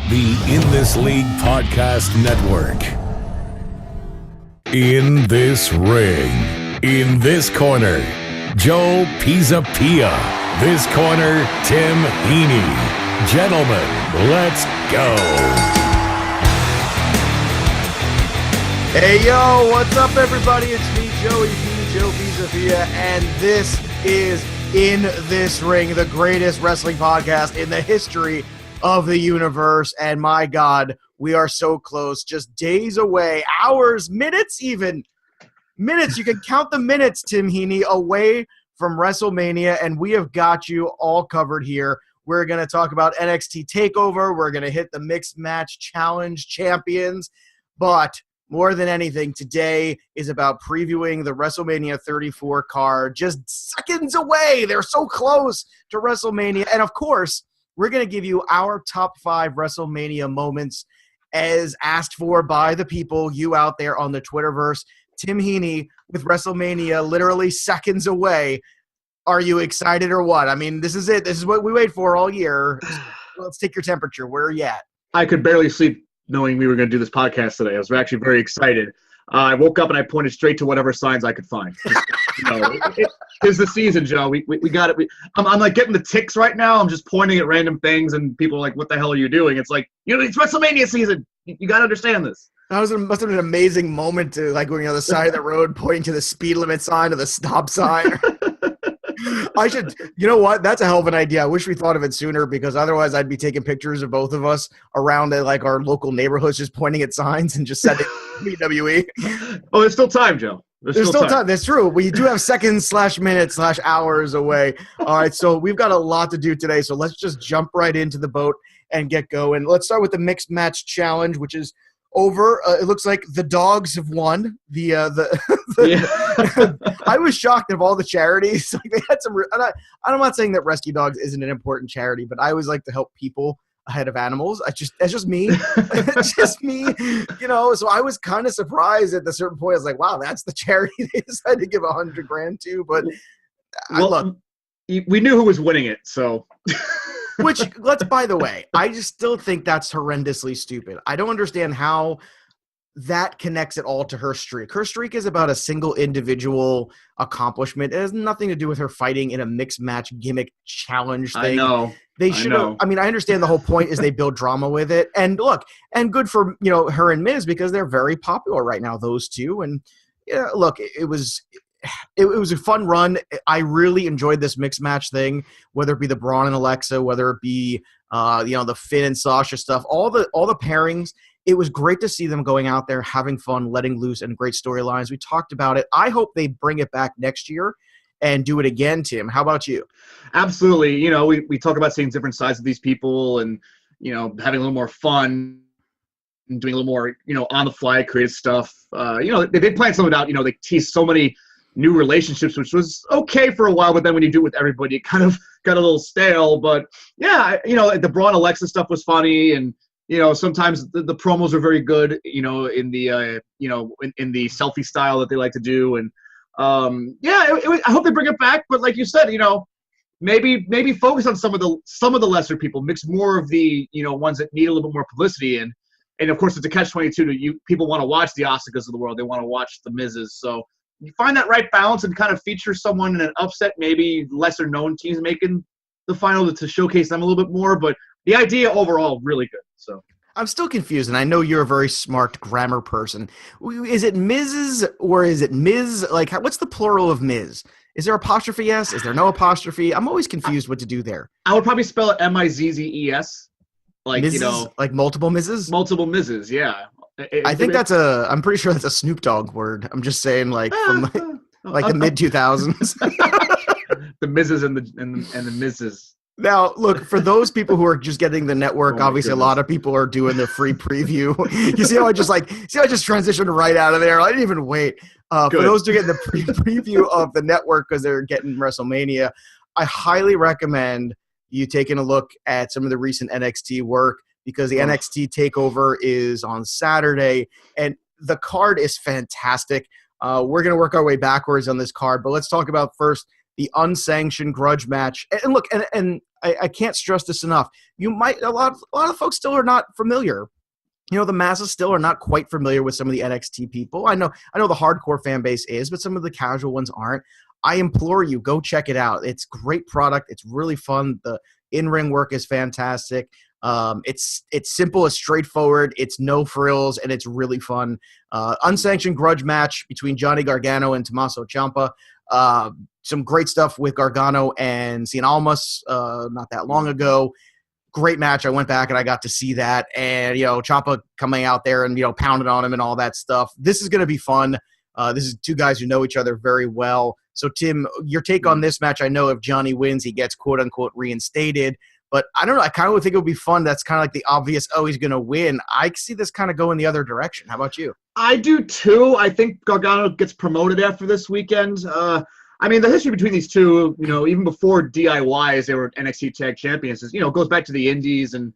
the In This League Podcast Network. In this ring, in this corner, Joe Pisapia. This corner, Tim Heaney. Gentlemen, let's go. Hey, yo, what's up, everybody? It's me, Joey P. Joe Pisapia, and this is In This Ring, the greatest wrestling podcast in the history of the universe. And my God, we are so close, just days away, hours, minutes even. Minutes, you can count the minutes, Tim Heaney, away from WrestleMania, and we have got you all covered here. We're going to talk about NXT TakeOver. We're going to hit the Mixed Match Challenge champions. But more than anything, today is about previewing the WrestleMania 34 card. Just seconds away. They're so close to WrestleMania. And, of course, we're going to give you our top 5 WrestleMania moments as asked for by the people, you out there on the Twitterverse. Tim Heaney, with WrestleMania literally seconds away, are you excited or what? I mean, this is it. This is what we wait for all year. Let's take your temperature. Where are you at? I could barely sleep knowing we were going to do this podcast today. I was actually very excited. I woke up and I pointed straight to whatever signs I could find. It's the season, Joe. We got it. I'm like getting the ticks right now. I'm just pointing at random things, and people are like, "What the hell are you doing?" It's like, it's WrestleMania season. You got to understand this. That must have been an amazing moment to like going on the side of the road, pointing to the speed limit sign or the stop sign. I should, you know what? That's a hell of an idea. I wish we thought of it sooner, because otherwise I'd be taking pictures of both of us around at like our local neighborhoods, just pointing at signs and just sending WWE. Oh, there's still time, Joe. There's still time. That's true. We do have seconds/minutes/hours away. All right, so we've got a lot to do today. So let's just jump right into the boat and get going. Let's start with the Mixed Match Challenge, which is over. It looks like the dogs have won. I was shocked of all the charities. Like they had some. I'm not saying that Rescue Dogs isn't an important charity, but I always like to help people ahead of animals. That's just me. It's just me. So I was kind of surprised at a certain point. I was like, wow, that's the charity they decided to give $100,000 to. But look, we knew who was winning it, so. Which, by the way, I just still think that's horrendously stupid. I don't understand how that connects at all to her streak. Her streak is about a single individual accomplishment. It has nothing to do with her fighting in a mixed match gimmick challenge thing. I know. They should have. I mean, I understand the whole point is they build drama with it. And look, and good for, her and Miz, because they're very popular right now, those two. And look, it was a fun run. I really enjoyed this mixed match thing, whether it be the Braun and Alexa, whether it be the Finn and Sasha stuff, all the pairings. It was great to see them going out there, having fun, letting loose, and great storylines. We talked about it. I hope they bring it back next year and do it again, Tim. How about you? Absolutely. We talk about seeing different sides of these people and, having a little more fun and doing a little more, on the fly creative stuff. They planned something out, they teased so many new relationships, which was okay for a while, but then when you do it with everybody, it kind of got a little stale. But yeah, the Braun Alexa stuff was funny, and sometimes the promos are very good, in the in the selfie style that they like to do, and I hope they bring it back. But like you said, maybe focus on some of the lesser people, mix more of the ones that need a little bit more publicity, and of course it's a catch-22. People want to watch the Asukas of the world, they want to watch the Mizes, so you find that right balance and kind of feature someone in an upset, maybe lesser known teams making the final to showcase them a little bit more. But the idea overall, really good. So I'm still confused, and I know you're a very smart grammar person. Is it Mrs. or is it Ms.? Like, what's the plural of Ms.? Is there apostrophe S? Is there no apostrophe? I'm always confused what to do there. I would probably spell it Mizzes. Like, Mrs., like multiple Mrs.? Multiple Mrs., yeah. I'm pretty sure that's a Snoop Dogg word. I'm just saying, like, from the mid-2000s. The Mrs. and the Mrs. Now, look, for those people who are just getting the network, obviously goodness. A lot of people are doing the free preview. You see how I just transitioned right out of there? I didn't even wait. For those who get the preview of the network because they're getting WrestleMania, I highly recommend you taking a look at some of the recent NXT work, because the NXT TakeOver is on Saturday, and the card is fantastic. We're going to work our way backwards on this card, but let's talk about first the unsanctioned grudge match. And look, and I can't stress this enough. A lot of folks still are not familiar. The masses still are not quite familiar with some of the NXT people. I know the hardcore fan base is, but some of the casual ones aren't. I implore you, go check it out. It's great product. It's really fun. The in-ring work is fantastic. It's simple, it's straightforward, it's no frills, and it's really fun. Unsanctioned grudge match between Johnny Gargano and Tommaso Ciampa. Some great stuff with Gargano and Cien Almas not that long ago. Great match. I went back and I got to see that. And, Ciampa coming out there and, pounding on him and all that stuff. This is going to be fun. This is two guys who know each other very well. So, Tim, your take on this match, I know if Johnny wins, he gets quote-unquote reinstated. But I don't know. I kind of think it would be fun. That's kind of like the obvious, he's going to win. I see this kind of going the other direction. How about you? I do, too. I think Gargano gets promoted after this weekend. The history between these two, even before DIYs, they were NXT Tag Champions, goes back to the Indies and,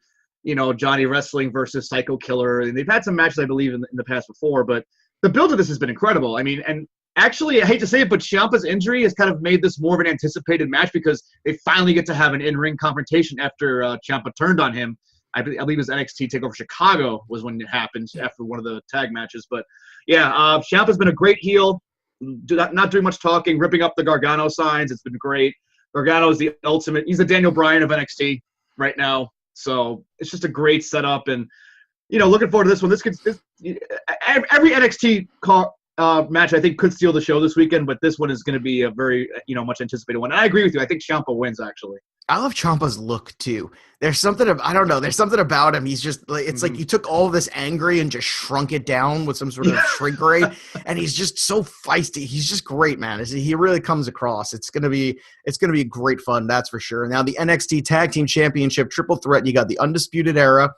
Johnny Wrestling versus Psycho Killer. And they've had some matches, I believe, in the past before. But the build of this has been incredible. And actually, I hate to say it, but Ciampa's injury has kind of made this more of an anticipated match because they finally get to have an in-ring confrontation after Ciampa turned on him. I believe it was NXT TakeOver Chicago was when it happened after one of the tag matches. But, yeah, Ciampa's been a great heel. Not doing much talking, ripping up the Gargano signs. It's been great. Gargano is the ultimate. He's the Daniel Bryan of NXT right now. So it's just a great setup. And, looking forward to this one. Every NXT match, I think, could steal the show this weekend, but this one is going to be a very, much anticipated one. And I agree with you. I think Ciampa wins, actually. I love Ciampa's look, too. There's something there's something about him. He's just like, it's like you took all this angry and just shrunk it down with some sort of shrink ray, and he's just so feisty. He's just great, man. He really comes across. It's gonna be great fun, that's for sure. Now the NXT Tag Team Championship triple threat. You got the Undisputed Era,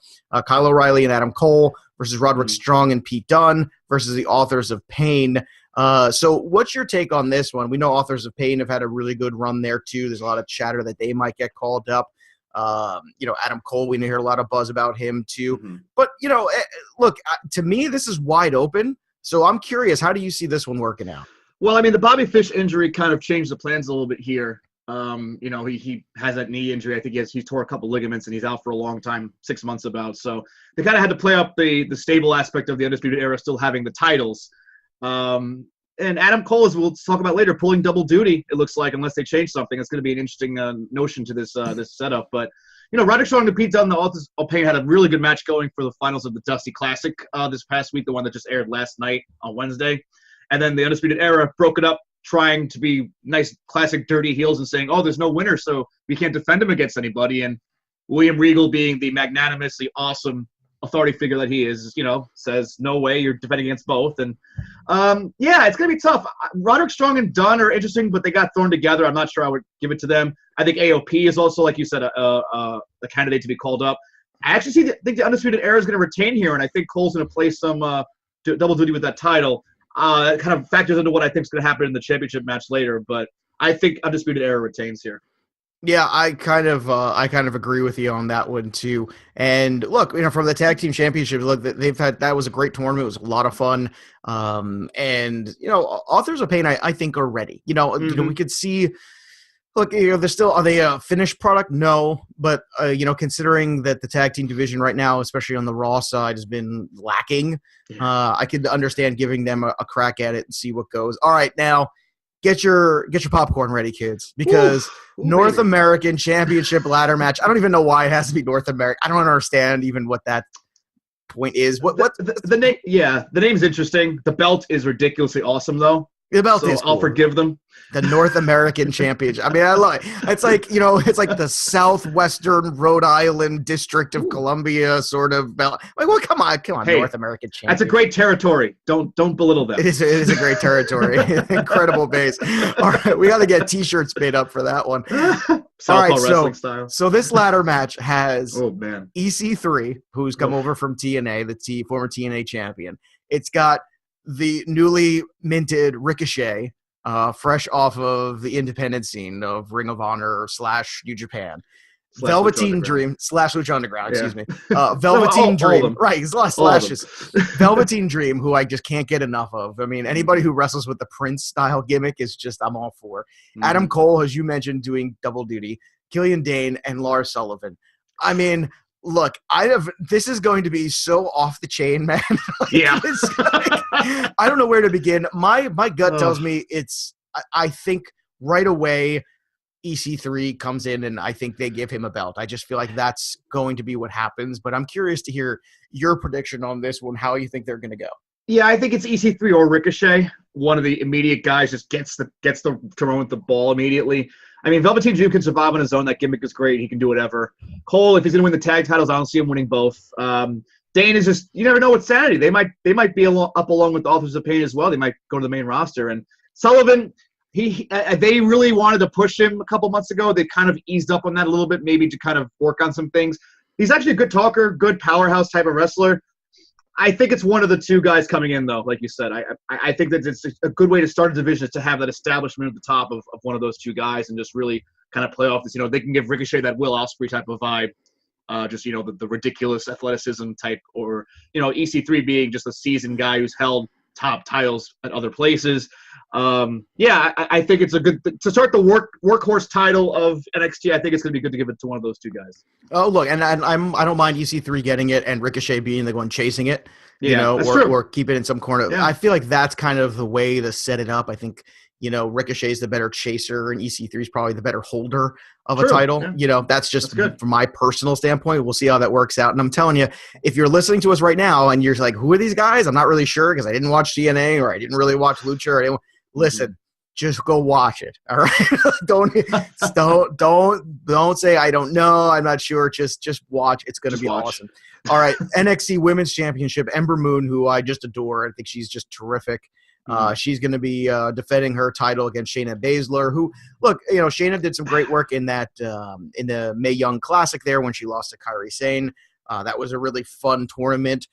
Kyle O'Reilly and Adam Cole versus Roderick Strong and Pete Dunne versus the Authors of Pain. So what's your take on this one? We know Authors of Pain have had a really good run there too. There's a lot of chatter that they might get called up. Adam Cole, we hear a lot of buzz about him too. Mm-hmm. But, look, to me, this is wide open. So I'm curious, how do you see this one working out? Well, the Bobby Fish injury kind of changed the plans a little bit here. He has that knee injury. I think he tore a couple ligaments and he's out for a long time, 6 months about. So they kind of had to play up the stable aspect of the Undisputed Era still having the titles. And Adam Cole, as we'll talk about later, pulling double duty, it looks like, unless they change something. It's going to be an interesting notion to this setup. But, Roderick Strong and Pete Dunne, the Authors of Pain, had a really good match going for the finals of the Dusty Classic this past week, the one that just aired last night on Wednesday. And then the Undisputed Era broke it up, trying to be nice, classic, dirty heels and saying, there's no winner, so we can't defend him against anybody. And William Regal, being the magnanimously awesome authority figure that he is, says, no way, you're defending against both. And, it's going to be tough. Roderick Strong and Dunn are interesting, but they got thrown together. I'm not sure I would give it to them. I think AOP is also, like you said, a candidate to be called up. I actually think the Undisputed Era is going to retain here, and I think Cole's going to play some double duty with that title. It kind of factors into what I think is going to happen in the championship match later, but I think Undisputed Era retains here. Yeah, I kind of agree with you on that one too. And look, from the tag team championship, look, that was a great tournament. It was a lot of fun. And Authors of Pain, I think are ready. We could see. Look, they're still, are they a finished product? No, but considering that the tag team division right now, especially on the Raw side, has been lacking, I could understand giving them a crack at it and see what goes. All right, now. Get your popcorn ready, kids, because North American Championship ladder match. I don't even know why it has to be North American. I don't understand even what that point is. What the name? Yeah, the name's interesting. The belt is ridiculously awesome, though. The belt is cool. I'll forgive them. The North American Championship. I love it. It's like, it's like the Southwestern Rhode Island District of Columbia sort of belt. Like, well, come on, hey, North American Championship. That's a great territory. Don't belittle that. It is a great territory. Incredible base. All right, we got to get T-shirts made up for that one. Southpaw wrestling style. So this ladder match has EC3, who's come over from TNA, the former TNA champion. It's got the newly minted Ricochet, fresh off of the independent scene of Ring of Honor / New Japan. Velveteen Dream / Lucha Underground, excuse me. Velveteen Dream. Right, he's a lot of slashes. Velveteen Dream, who I just can't get enough of. Anybody who wrestles with the Prince style gimmick is just, I'm all for. Adam Cole, as you mentioned, doing double duty. Killian Dane, and Lars Sullivan. I mean, look, this is going to be so off the chain, man. Yeah. I don't know where to begin. My gut tells me I think right away EC3 comes in and I think they give him a belt. I just feel like that's going to be what happens, but I'm curious to hear your prediction on this one, how you think they're going to go. Yeah, I think it's EC3 or Ricochet. One of the immediate guys just gets the to run with the ball immediately. I mean, Velveteen Dream can survive on his own. That gimmick is great. He can do whatever. Cole, if he's going to win the tag titles, I don't see him winning both. Dane is just, you never know with sanity. They might be up along with the Authors of Pain as well. They might go to the main roster. And Sullivan, they really wanted to push him a couple months ago. They kind of eased up on that a little bit, maybe to kind of work on some things. He's actually a good talker, good powerhouse type of wrestler. I think it's one of the two guys coming in, though, like you said. I think that it's a good way to start a division is to have that establishment at the top of one of those two guys and just really kind of play off this. They can give Ricochet that Will Ospreay type of vibe, just, the ridiculous athleticism type, or, EC3 being just a seasoned guy who's held top titles at other places. I think it's a good to start the workhorse title of NXT. I think it's going to be good to give it to one of those two guys. Oh, look, and I don't mind EC3 getting it and Ricochet being the one chasing it, or keep it in some corner. Yeah. I feel like that's kind of the way to set it up. I think, Ricochet's the better chaser and EC3 is probably the better holder of a title. Yeah. That's just from my personal standpoint. We'll see how that works out. And I'm telling you, if you're listening to us right now and you're like, who are these guys? I'm not really sure because I didn't watch TNA or I didn't really watch Lucha or anyone. Listen, just go watch it. All right. don't say I don't know. I'm not sure. Just watch. It's going to be awesome. All right. NXT Women's Championship, Ember Moon, who I just adore. I think she's just terrific. She's going to be defending her title against Shayna Baszler, who, look, Shayna did some great work in that in the Mae Young Classic there when she lost to Kairi Sane. That was a really fun tournament.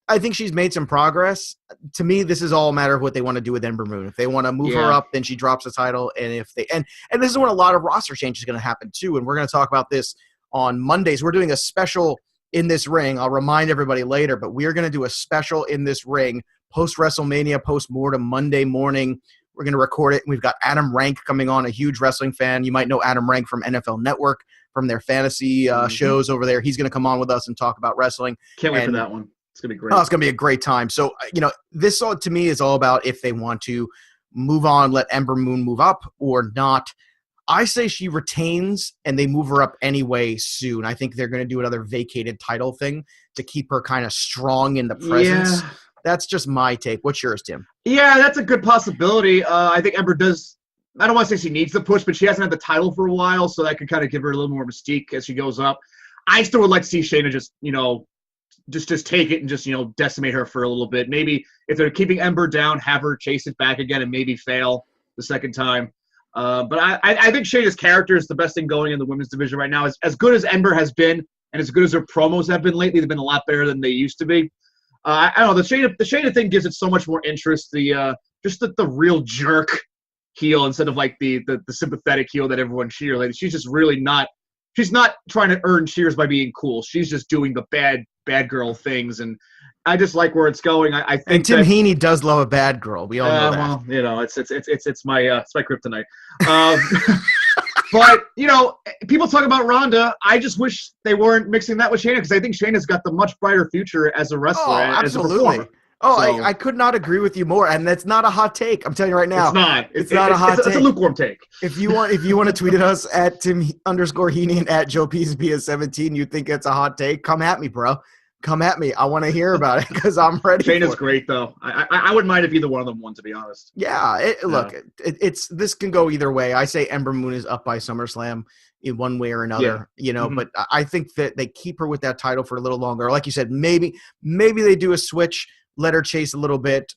I think she's made some progress. To me, this is all a matter of what they want to do with Ember Moon. If they want to move her up, then she drops the title. And if they and this is when a lot of roster change is going to happen too. And we're going to talk about this on Mondays. We're doing a special In This Ring. I'll remind everybody later, but we are going to do a special In This Ring post WrestleMania, post mortem Monday morning. We're going to record it. We've got Adam Rank coming on, a huge wrestling fan. You might know Adam Rank from NFL Network, from their fantasy shows over there. He's going to come on with us and talk about wrestling. Can't wait for that one. It's going to be great. Oh, it's going to be a great time. So, this all to me is all about if they want to move on, let Ember Moon move up or not. I say she retains and they move her up anyway soon. I think they're going to do another vacated title thing to keep her kind of strong in the presence. Yeah. That's just my take. What's yours, Tim? Yeah, that's a good possibility. I think Ember does. I don't want to say she needs the push, but she hasn't had the title for a while, so that could kind of give her a little more mystique as she goes up. I still would like to see Shayna just take it and just, decimate her for a little bit. Maybe if they're keeping Ember down, have her chase it back again and maybe fail the second time. But I think Shayna's character is the best thing going in the women's division right now. As good as Ember has been and as good as her promos have been lately, they've been a lot better than they used to be. I don't know. The Shayna thing gives it so much more interest. The real jerk heel instead of like the sympathetic heel that everyone cheerleaded. She's just really not. She's not trying to earn cheers by being cool. She's just doing the bad girl things, and I just like where it's going. I think. And Tim Heaney does love a bad girl. We all know that. Well, it's my kryptonite. But people talk about Ronda. I just wish they weren't mixing that with Shayna because I think Shayna's got the much brighter future as a wrestler. Oh, absolutely. I could not agree with you more, and that's not a hot take. I'm telling you right now. It's not. It's not a hot take. It's a lukewarm take. If you want to tweet at us at Tim_Heaney and at JoePSBS17, you think it's a hot take? Come at me, bro. Come at me. I want to hear about it because I'm ready. Shayna's great, though. I wouldn't mind if either one of them won, to be honest. Yeah. Look, it's this can go either way. I say Ember Moon is up by SummerSlam in one way or another, but I think that they keep her with that title for a little longer. Like you said, maybe they do a switch, let her chase a little bit.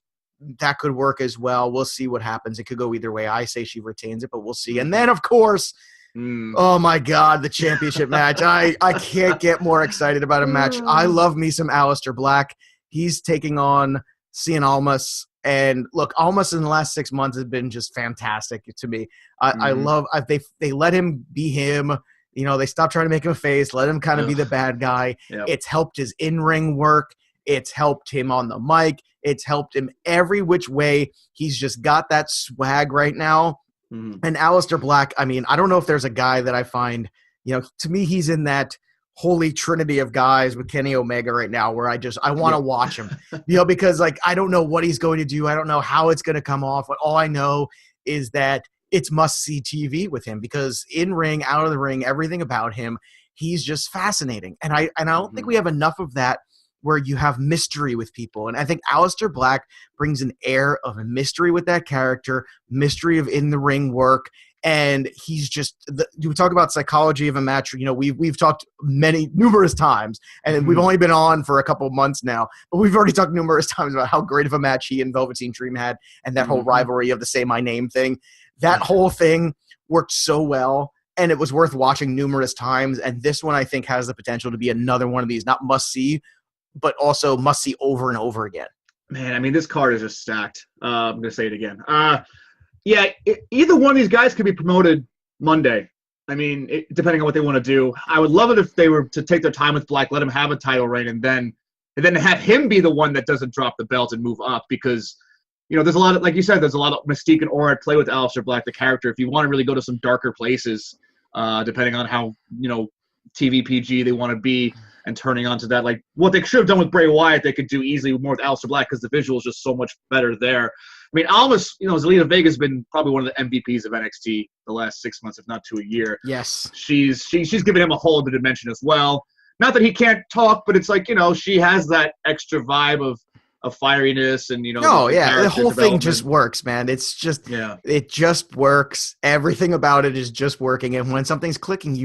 That could work as well. We'll see what happens. It could go either way. I say she retains it, but we'll see. And then, of course, oh my God, the championship match. I can't get more excited about a match. I love me some Aleister Black. He's taking on Cien Almas. And look, Almas in the last 6 months has been just fantastic to me. I love they let him be him. They stopped trying to make him a face, let him kind of be the bad guy. Yep. It's helped his in-ring work. It's helped him on the mic. It's helped him every which way. He's just got that swag right now. And Aleister Black, I mean, I don't know if there's a guy that I find to me, he's in that holy trinity of guys with Kenny Omega right now where I want to watch him, because like, I don't know what he's going to do. I don't know how it's going to come off, but all I know is that it's must-see TV with him, because in ring, out of the ring, everything about him, he's just fascinating. And I don't think we have enough of that where you have mystery with people. And I think Aleister Black brings an air of a mystery with that character, mystery of in-the-ring work. And he's just you talk about psychology of a match. We've talked numerous times, and we've only been on for a couple of months now, but we've already talked numerous times about how great of a match he and Velveteen Dream had, and that whole rivalry of the Say My Name thing. That whole thing worked so well, and it was worth watching numerous times. And this one, I think, has the potential to be another one of these, not must see, but also must see over and over again. Man, I mean, this card is just stacked. I'm going to say it again. Either one of these guys could be promoted Monday. I mean, depending on what they want to do. I would love it if they were to take their time with Black, let him have a title reign, and then have him be the one that doesn't drop the belt and move up, because there's a lot of, like you said, there's a lot of mystique and aura at play with Aleister Black, the character. If you want to really go to some darker places, depending on how TV PG they want to be, and turning onto that, like what they should have done with Bray Wyatt, they could do easily more with Aleister Black, because the visual is just so much better there. I mean, Almas, Zelina Vega's been probably one of the MVPs of NXT the last 6 months, if not to a year. Yes, she's given him a whole other dimension as well. Not that he can't talk, but it's like she has that extra vibe of fieriness and the whole thing just works, man. It's just it just works. Everything about it is just working, and when something's clicking,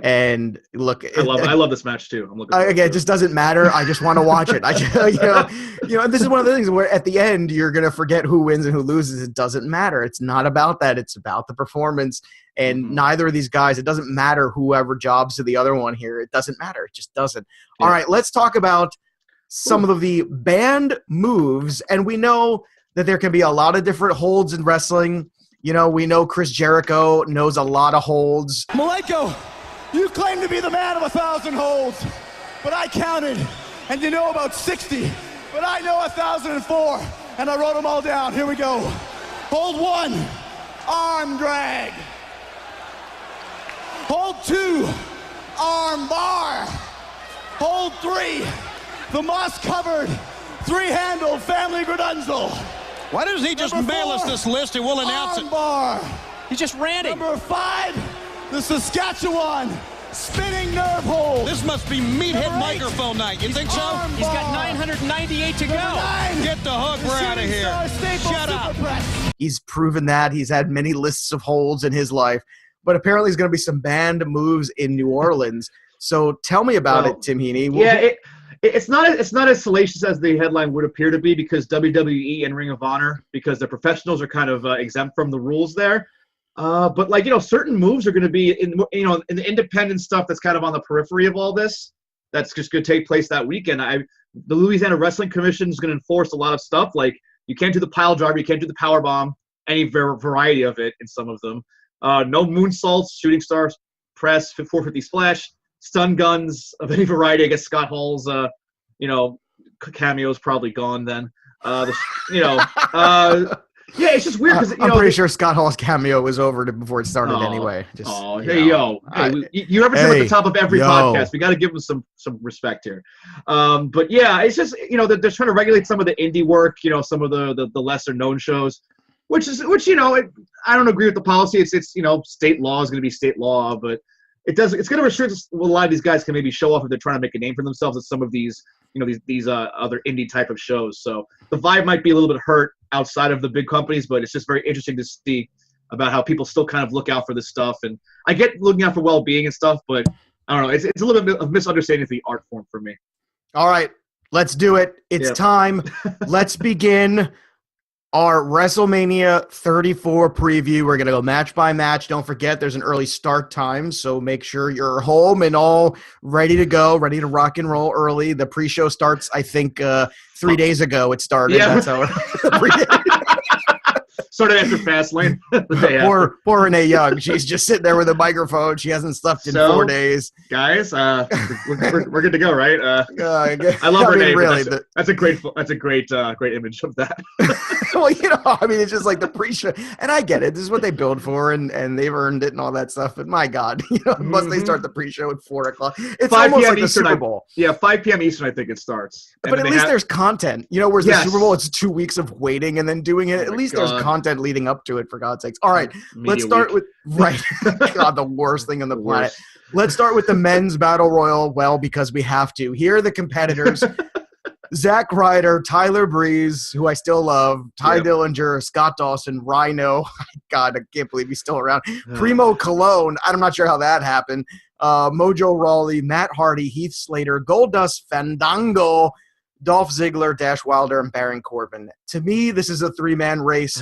and look, I love this match too. I'm looking again, it just doesn't matter. I just want to watch it. This is one of the things where at the end you're gonna forget who wins and who loses. It doesn't matter. It's not about that. It's about the performance. And neither of these guys, it doesn't matter whoever jobs to the other one here. It doesn't matter. It just doesn't. Yeah. All right, let's talk about some of the banned moves, and we know that there can be a lot of different holds in wrestling. We know Chris Jericho knows a lot of holds. Malenko, you claim to be the man of 1,000 holds, but I counted, and you know about 60, but I know 1,004, and I wrote them all down. Here we go. Hold 1, arm drag. Hold 2, arm bar. Hold 3, the moss-covered, 3-handled family gradunzel. Why doesn't he just mail us this list and we'll announce it? Bar. He's just ranting. Number 5, the Saskatchewan spinning nerve hold. This must be meathead microphone night. You think so? He's got 998 to go. 9, get the hook. We're out of here. Shut up. He's proven that. He's had many lists of holds in his life, but apparently there's going to be some banned moves in New Orleans. So tell me about it, Tim Heaney. Yeah, it's not as salacious as the headline would appear to be, because WWE and Ring of Honor, because the professionals are kind of exempt from the rules there. But certain moves are going to be in the independent stuff that's kind of on the periphery of all this. That's just going to take place that weekend. The Louisiana Wrestling Commission is going to enforce a lot of stuff, like you can't do the pile driver, you can't do the power bomb, any variety of it in some of them. No moonsaults, shooting stars, press, 450 splash. Stun guns of any variety. I guess Scott Hall's, cameo is probably gone then. Yeah, it's just weird because I'm pretty sure Scott Hall's cameo was over before it started anyway. Just, you represent at the top of every podcast. We got to give them some respect here. But yeah, it's just they're trying to regulate some of the indie work. Some of the lesser known shows, which I don't agree with the policy. It's state law is going to be state law, but it's going to restrict a lot of these guys can maybe show off if they're trying to make a name for themselves at some of these these other indie type of shows. So the vibe might be a little bit hurt outside of the big companies, but it's just very interesting to see about how people still kind of look out for this stuff. And I get looking out for well-being and stuff, but I don't know. It's a little bit of misunderstanding of the art form for me. All right, let's do it. It's time. Let's begin our WrestleMania 34 preview. We're going to go match by match. Don't forget, there's an early start time, so make sure you're home and all ready to go, ready to rock and roll early. The pre-show starts, I think, 3 days ago it started. Yeah. That's how Started after Fastlane. The day after. Poor Renee Young. She's just sitting there with a microphone. She hasn't slept in 4 days. Guys, we're good to go, right? I love I mean, Renee. really, that's a great image of that. Well, I mean, it's just like the pre-show, and I get it. This is what they build for, and they've earned it and all that stuff. But my God, once they start the pre-show at 4 o'clock, it's 5 almost p.m. like the Eastern, Super Bowl. 5 p.m. Eastern, I think it starts. And but at least there's content. Whereas the Super Bowl, it's 2 weeks of waiting and then doing it. At least there's content leading up to it, for God's sakes. All right, let's start with God, the worst thing on the planet. Let's start with the men's battle royal. Well, because we have to. Here are the competitors. Zack Ryder, Tyler Breeze, who I still love, Ty Dillinger, Scott Dawson, Rhino. God, I can't believe he's still around. Primo Cologne. I'm not sure how that happened. Mojo Rawley, Matt Hardy, Heath Slater, Goldust Fandango, Dolph Ziggler, Dash Wilder, and Baron Corbin. To me, this is a 3-man race.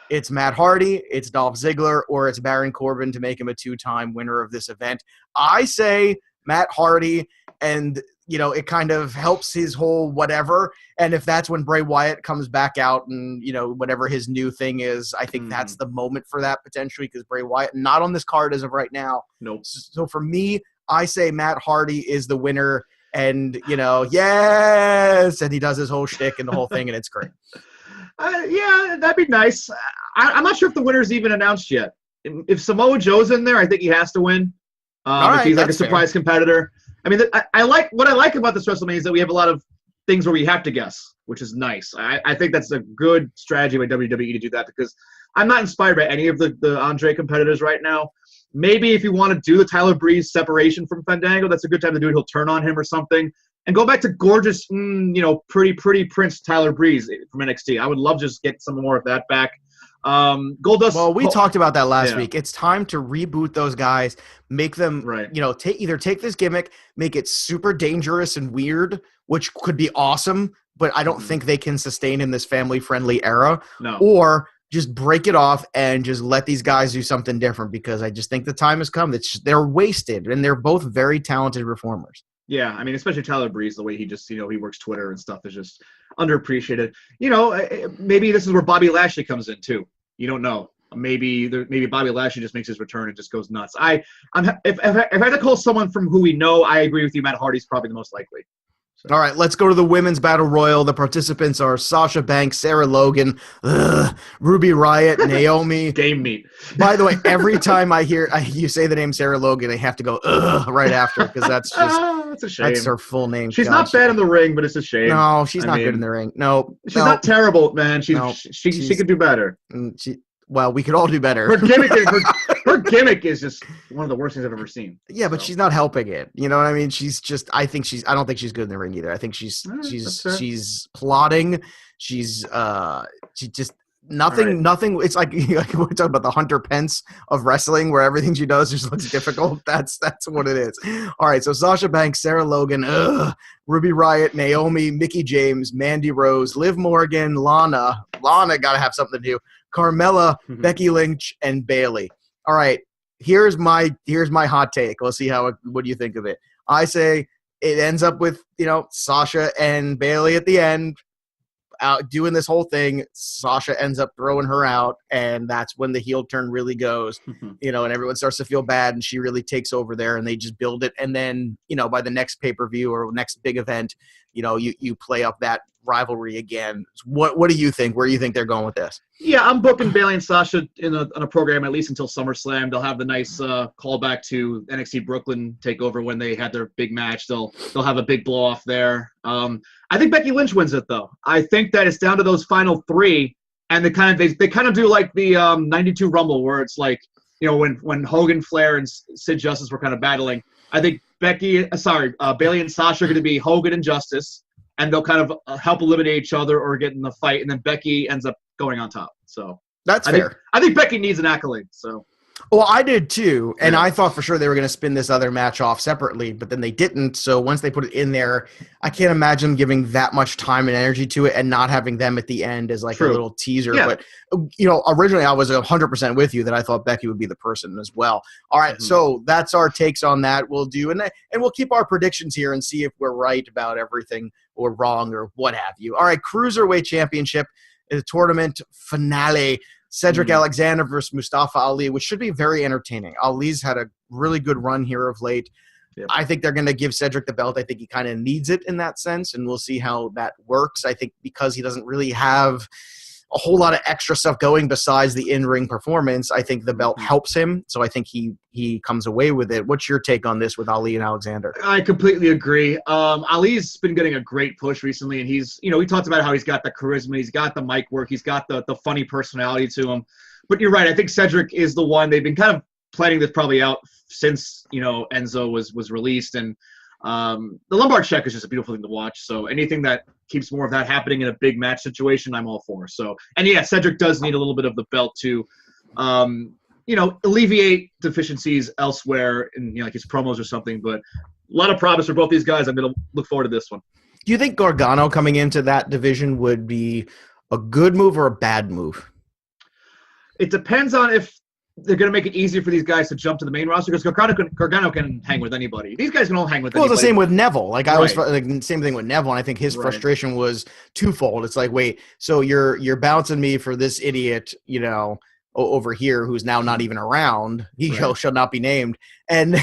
It's Matt Hardy, it's Dolph Ziggler, or it's Baron Corbin to make him a 2-time winner of this event. I say Matt Hardy, and it kind of helps his whole whatever. And if that's when Bray Wyatt comes back out and, whatever his new thing is, I think that's the moment for that potentially, because Bray Wyatt, not on this card as of right now. Nope. So for me, I say Matt Hardy is the winner. And, yes, and he does his whole shtick and the whole thing, and it's great. Yeah, that'd be nice. I'm not sure if the winner's even announced yet. If Samoa Joe's in there, I think he has to win. If he's like a surprise competitor. I mean, what I like about this WrestleMania is that we have a lot of things where we have to guess, which is nice. I think that's a good strategy by WWE to do that, because I'm not inspired by any of the Andre competitors right now. Maybe if you want to do the Tyler Breeze separation from Fandango, that's a good time to do it. He'll turn on him or something. And go back to gorgeous, pretty Prince Tyler Breeze from NXT. I would love to just get some more of that back. Goldust. Well, we talked about that last week. It's time to reboot those guys, make them, take this gimmick, make it super dangerous and weird, which could be awesome, but I don't think they can sustain in this family-friendly era. No. Or just break it off and just let these guys do something different, because I just think the time has come. They're wasted, and they're both very talented performers. Yeah, I mean, especially Tyler Breeze, the way he just, he works Twitter and stuff is just underappreciated. Maybe this is where Bobby Lashley comes in too. You don't know. Maybe Bobby Lashley just makes his return and just goes nuts. If I had to call someone from who we know, I agree with you. Matt Hardy's probably the most likely. So. All right, let's go to the women's battle royal. The participants are Sasha Banks, Sarah Logan, Ruby Riott, Naomi. Game meat. By the way, every time I hear you say the name Sarah Logan, I have to go right after, because that's just that's a shame. That's her full name. She's not bad in the ring, but it's a shame. No, she's not good in the ring. No, she's not terrible, man. She could do better. Well, we could all do better. Her gimmick is just one of the worst things I've ever seen. Yeah, but she's not helping it. You know what I mean? I don't think she's good in the ring either. I think she's plotting. She just nothing. It's like we're talking about the Hunter Pence of wrestling, where everything she does just looks difficult. That's what it is. All right, so Sasha Banks, Sarah Logan, Ruby Riott, Naomi, Mickie James, Mandy Rose, Liv Morgan, Lana got to have something to do. Carmella, Becky Lynch, and Bayley. All right, here's my hot take. Let's see what do you think of it. I say it ends up with Sasha and Bayley at the end out doing this whole thing. Sasha ends up throwing her out, and that's when the heel turn really goes. And everyone starts to feel bad, and she really takes over there, and they just build it. And then by the next pay-per-view or next big event, you play up that rivalry again. What do you think? Where do you think they're going with this? Yeah, I'm booking Bayley and Sasha in a program at least until SummerSlam. They'll have the nice callback to NXT Brooklyn TakeOver when they had their big match. They'll have a big blow off there. I think Becky Lynch wins it though. I think that it's down to those final 3, and they kind of do like the '92 Rumble, where it's like when Hogan, Flair, and Sid Justice were kind of battling. I think Bayley and Sasha are going to be Hogan and Justice, and they'll kind of help eliminate each other or get in the fight, and then Becky ends up going on top. So that's fair. I think Becky needs an accolade. So. Well, I did too, and I thought for sure they were going to spin this other match off separately, but then they didn't. So once they put it in there, I can't imagine them giving that much time and energy to it and not having them at the end as like a little teaser. Yeah. But originally I was 100% with you that I thought Becky would be the person as well. All right, so that's our takes on that. We'll do and we'll keep our predictions here and see if we're right about everything or wrong or what have you. All right, Cruiserweight Championship, the tournament finale. Cedric Alexander versus Mustafa Ali, which should be very entertaining. Ali's had a really good run here of late. Yep. I think they're going to give Cedric the belt. I think he kind of needs it in that sense, and we'll see how that works. I think because he doesn't really have a whole lot of extra stuff going besides the in-ring performance, I think the belt helps him, so I think he comes away with it. What's your take on this with Ali and Alexander? I completely agree. Ali's been getting a great push recently, and he's, we talked about how he's got the charisma, he's got the mic work, he's got the funny personality to him. But you're right, I think Cedric is the one. They've been kind of planning this probably out since, Enzo was released, and the lumbar check is just a beautiful thing to watch. So anything that keeps more of that happening in a big match situation, I'm all for. So, and yeah, Cedric does need a little bit of the belt to, alleviate deficiencies elsewhere in like his promos or something. But a lot of promise for both these guys. I'm going to look forward to this one. Do you think Gargano coming into that division would be a good move or a bad move? It depends on if they're going to make it easier for these guys to jump to the main roster, because Gargano can hang with anybody. These guys can all hang with anybody. Well, it's the same with Neville. Like I was Right. like, same thing with Neville, and I think his frustration was twofold. It's like, wait, so you're bouncing me for this idiot, over here who's now not even around. He shall not be named. And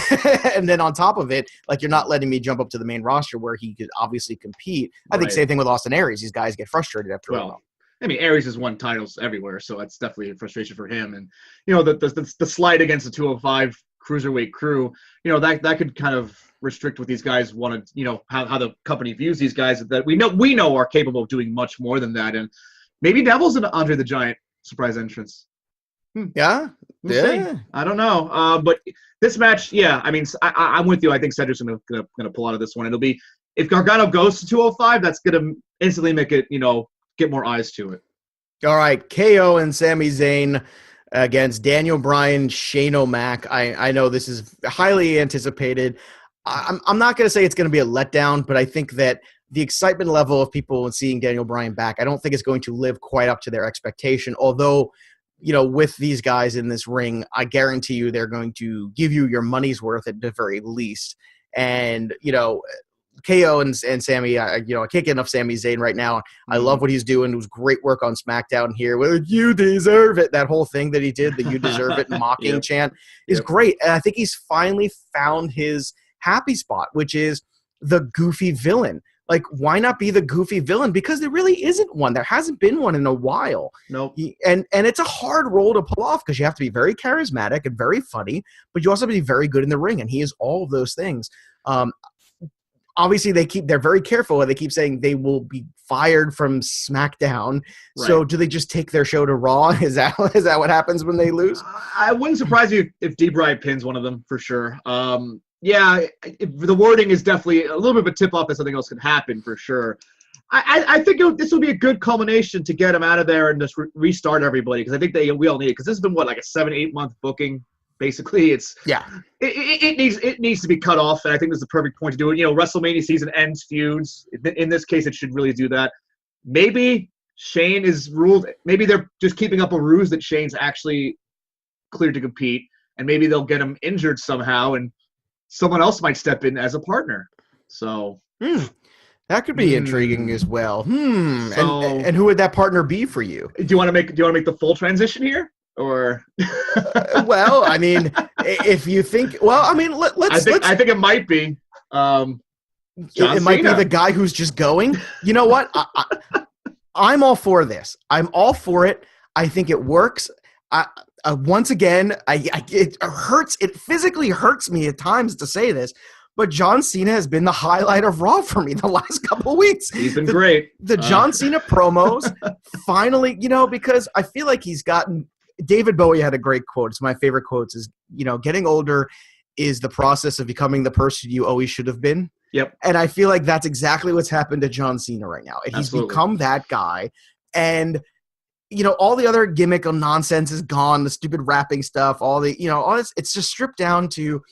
and then on top of it, like you're not letting me jump up to the main roster where he could obviously compete. I think same thing with Austin Aries. These guys get frustrated after a while. I mean, Aries has won titles everywhere, so that's definitely a frustration for him. And the slide against the 205 cruiserweight crew, that could kind of restrict what these guys wanted. How the company views these guys that we know are capable of doing much more than that. And maybe Neville's an Andre the Giant surprise entrance. Yeah, We'll see. I don't know. But this match, I mean, I'm with you. I think Cedric's gonna pull out of this one. It'll be, if Gargano goes to 205, that's gonna instantly make it, get more eyes to it. All right, KO and Sami Zayn against Daniel Bryan, Shane O'Mac. I know this is highly anticipated. I'm not going to say it's going to be a letdown, but I think that the excitement level of people seeing Daniel Bryan back, I don't think it's going to live quite up to their expectation. Although, with these guys in this ring, I guarantee you they're going to give you your money's worth at the very least. And, KO and Sami, I can't get enough Sami Zayn right now. I love what he's doing. It was great work on SmackDown here. Well, you deserve it. That whole thing that he did, the you deserve it mocking chant is great. And I think he's finally found his happy spot, which is the goofy villain. Like, why not be the goofy villain? Because there really isn't one. There hasn't been one in a while. Nope. And it's a hard role to pull off because you have to be very charismatic and very funny, but you also have to be very good in the ring. And he is all of those things. Obviously, they're very careful, and they keep saying they will be fired from SmackDown. Right. So, do they just take their show to Raw? Is that what happens when they lose? I wouldn't surprise you if D-Bry pins one of them for sure. The wording is definitely a little bit of a tip-off that something else could happen for sure. I think this will be a good culmination to get them out of there and just restart everybody, because I think we all need it, because this has been like a 7-8 month booking. Basically, it needs to be cut off, and I think this is the perfect point to do it. WrestleMania season ends feuds. In this case, it should really do that. Maybe Shane is ruled. Maybe they're just keeping up a ruse that Shane's actually cleared to compete, and maybe they'll get him injured somehow, and someone else might step in as a partner. So that could be intriguing as well. And who would that partner be for you? Do you want to make the full transition here? Or well, I mean, if you think, I think it might be it might be the guy who's just going. You know what? I'm all for this. I'm all for it. I think it works. Once again, it hurts. It physically hurts me at times to say this, but John Cena has been the highlight of Raw for me the last couple of weeks. He's been great. The John Cena promos, finally, because I feel like he's gotten. David Bowie had a great quote. It's my favorite quotes is, getting older is the process of becoming the person you always should have been. Yep. And I feel like that's exactly what's happened to John Cena right now. And he's become that guy. And, all the other gimmick of nonsense is gone. The stupid rapping stuff, all this, it's just stripped down to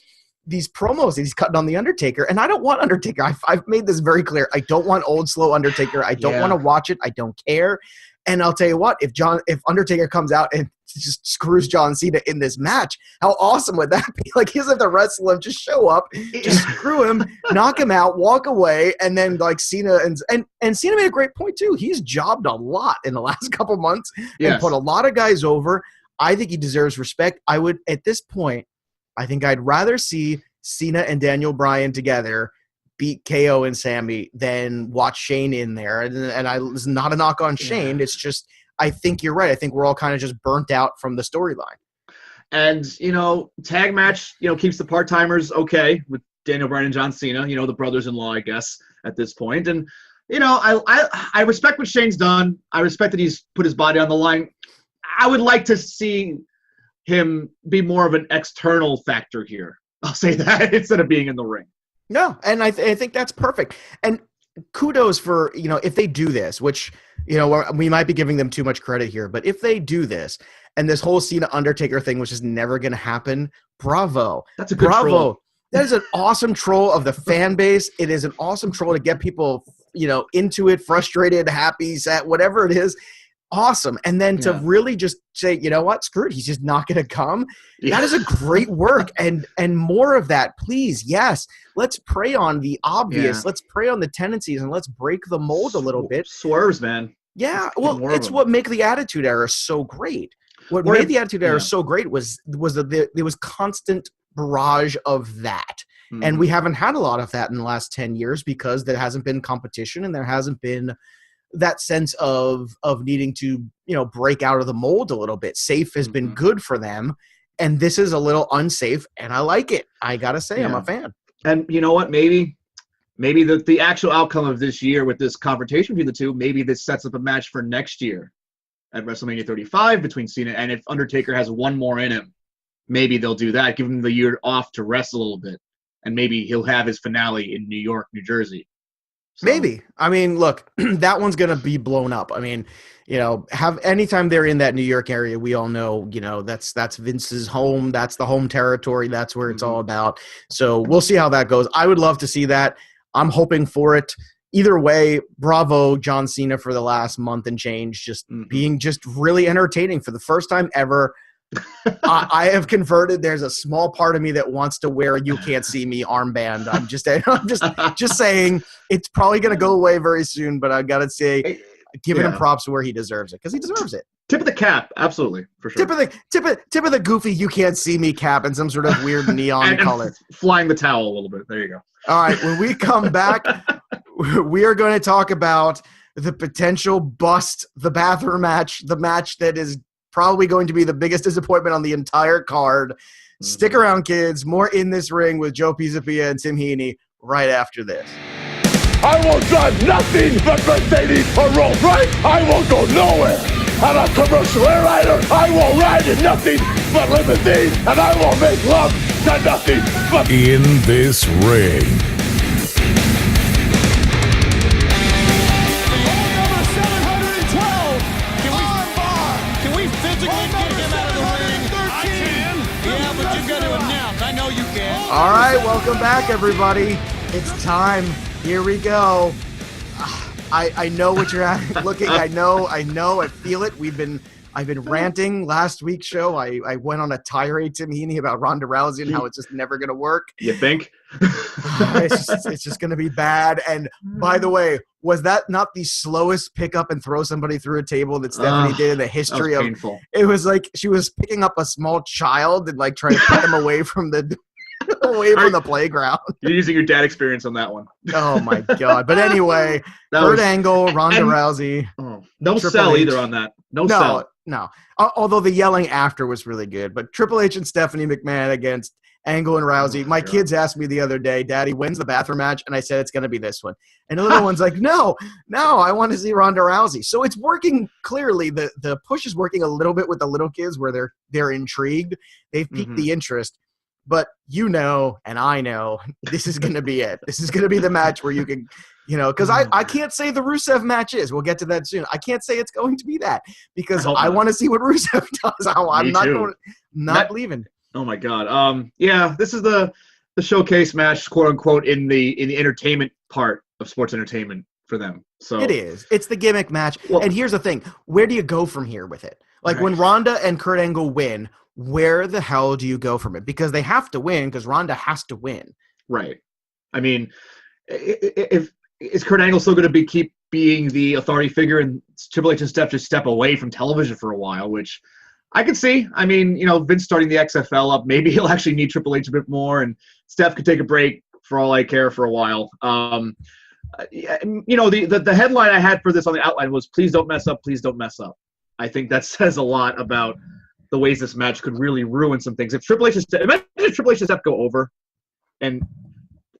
these promos that he's cutting on The Undertaker. And I don't want Undertaker. I've made this very clear. I don't want old, slow Undertaker. I don't want to watch it. I don't care. And I'll tell you what, if Undertaker comes out and just screws John Cena in this match. How awesome would that be? Like, he doesn't have to wrestle him, just show up, just screw him, knock him out, walk away, and then like Cena and Cena made a great point too. He's jobbed a lot in the last couple months and put a lot of guys over. I think he deserves respect. I would, at this point, I think I'd rather see Cena and Daniel Bryan together beat KO and Sammy than watch Shane in there. And it's not a knock on Shane. It's just, I think you're right. I think we're all kind of just burnt out from the storyline. And, tag match, keeps the part-timers okay with Daniel Bryan and John Cena, the brothers-in-law, I guess, at this point. And, I respect what Shane's done. I respect that he's put his body on the line. I would like to see him be more of an external factor here. I'll say that instead of being in the ring. No, and I think that's perfect. And kudos for, if they do this, which, we might be giving them too much credit here, but if they do this and this whole Cena Undertaker thing, which is never going to happen, bravo. That's a good troll. That is an awesome troll of the fan base. It is an awesome troll to get people, into it, frustrated, happy, sad, whatever it is. Awesome. And then to really just say, you know what, screw it, he's just not going to come. That is a great work. And more of that, please. Yes. Let's prey on the obvious. Yeah. Let's prey on the tendencies and let's break the mold a little bit. Swerves, man. Yeah. Well, it's what make the Attitude Era so great. What made the Attitude Era so great was there was constant barrage of that. Mm-hmm. And we haven't had a lot of that in the last 10 years because there hasn't been competition and there hasn't been that sense of needing to, break out of the mold a little bit. Safe has been good for them, and this is a little unsafe, and I like it. I gotta say, I'm a fan. And you know what? Maybe the actual outcome of this year with this confrontation between the two, maybe this sets up a match for next year at WrestleMania 35 between Cena, and if Undertaker has one more in him, maybe they'll do that, give him the year off to rest a little bit, and maybe he'll have his finale in New York, New Jersey. So. Maybe. I mean, look, that one's going to be blown up. I mean, anytime they're in that New York area, we all know, that's Vince's home. That's the home territory. That's where it's all about. So we'll see how that goes. I would love to see that. I'm hoping for it. Either way, bravo, John Cena, for the last month and change, just being just really entertaining for the first time ever. I have converted. There's a small part of me that wants to wear a "You Can't See Me" armband. I'm just saying it's probably going to go away very soon. But I got to say, giving him props where he deserves it because he deserves it. Tip of the cap, absolutely, for sure. Tip of the goofy "You Can't See Me" cap in some sort of weird neon color. Flying the towel a little bit. There you go. All right, when we come back, we are going to talk about the potential bust, the bathroom match, the match that is probably going to be the biggest disappointment on the entire card. Stick around, kids. More In This Ring with Joe Pisapia and Tim Heaney right after this. I will drive nothing but Mercedes or Rolls Royce. I will go nowhere. I'm a commercial airliner. I will ride in nothing but limousine, and I will make love to nothing but In This Ring. All right, welcome back, everybody. It's time. Here we go. I know what you're looking. I know. I feel it. I've been ranting last week's show. I went on a tirade, Tim Heaney, about Ronda Rousey and how it's just never going to work. You think? It's just going to be bad. And by the way, was that not the slowest pick up and throw somebody through a table that Stephanie did in the history of? Painful. It was like she was picking up a small child and like trying to put him away from the playground. You're using your dad experience on that one. Oh my God. But anyway, Kurt Angle, Ronda Rousey. No sell either on that. No sell. No. Although the yelling after was really good. But Triple H and Stephanie McMahon against Angle and Rousey. My kids asked me the other day, Daddy, when's the bathroom match? And I said it's going to be this one. And the little one's like, no, I want to see Ronda Rousey. So it's working clearly. The push is working a little bit with the little kids where they're intrigued. They've piqued the interest. But and I know, this is going to be it. This is going to be the match where you can, because I can't say the Rusev match is. We'll get to that soon. I can't say it's going to be that because I want to see what Rusev does. I'm not leaving. Oh, my God. This is the showcase match, quote unquote, in the entertainment part of sports entertainment for them. So it is. It's the gimmick match. Well, and here's the thing. Where do you go from here with it? Like when Ronda and Kurt Angle win, where the hell do you go from it? Because they have to win because Ronda has to win. Right. I mean, if is Kurt Angle still going to keep being the authority figure and Triple H and Steph just step away from television for a while, which I can see. I mean, Vince starting the XFL up, maybe he'll actually need Triple H a bit more, and Steph could take a break for all I care for a while. The headline I had for this on the outline was, please don't mess up, please don't mess up. I think that says a lot about the ways this match could really ruin some things. If Triple H and Steph go over, and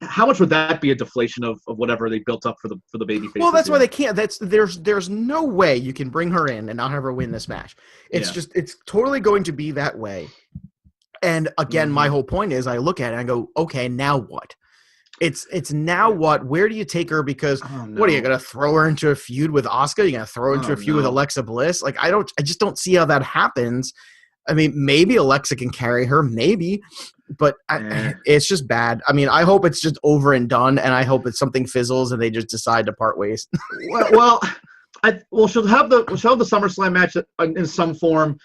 how much would that be a deflation of whatever they built up for the baby face? Well, that's why they can't. There's no way you can bring her in and not have her win this match. It's totally going to be that way. And again, my whole point is I look at it and I go, okay, now what? It's now what? Where do you take her? Because what are you going to throw her into a feud with Asuka? You're going to throw her into a feud with Alexa Bliss? Like I just don't see how that happens. I mean, maybe Alexa can carry her, maybe, but it's just bad. I mean, I hope it's just over and done, and I hope it's something fizzles and they just decide to part ways. She'll have the SummerSlam match in some form.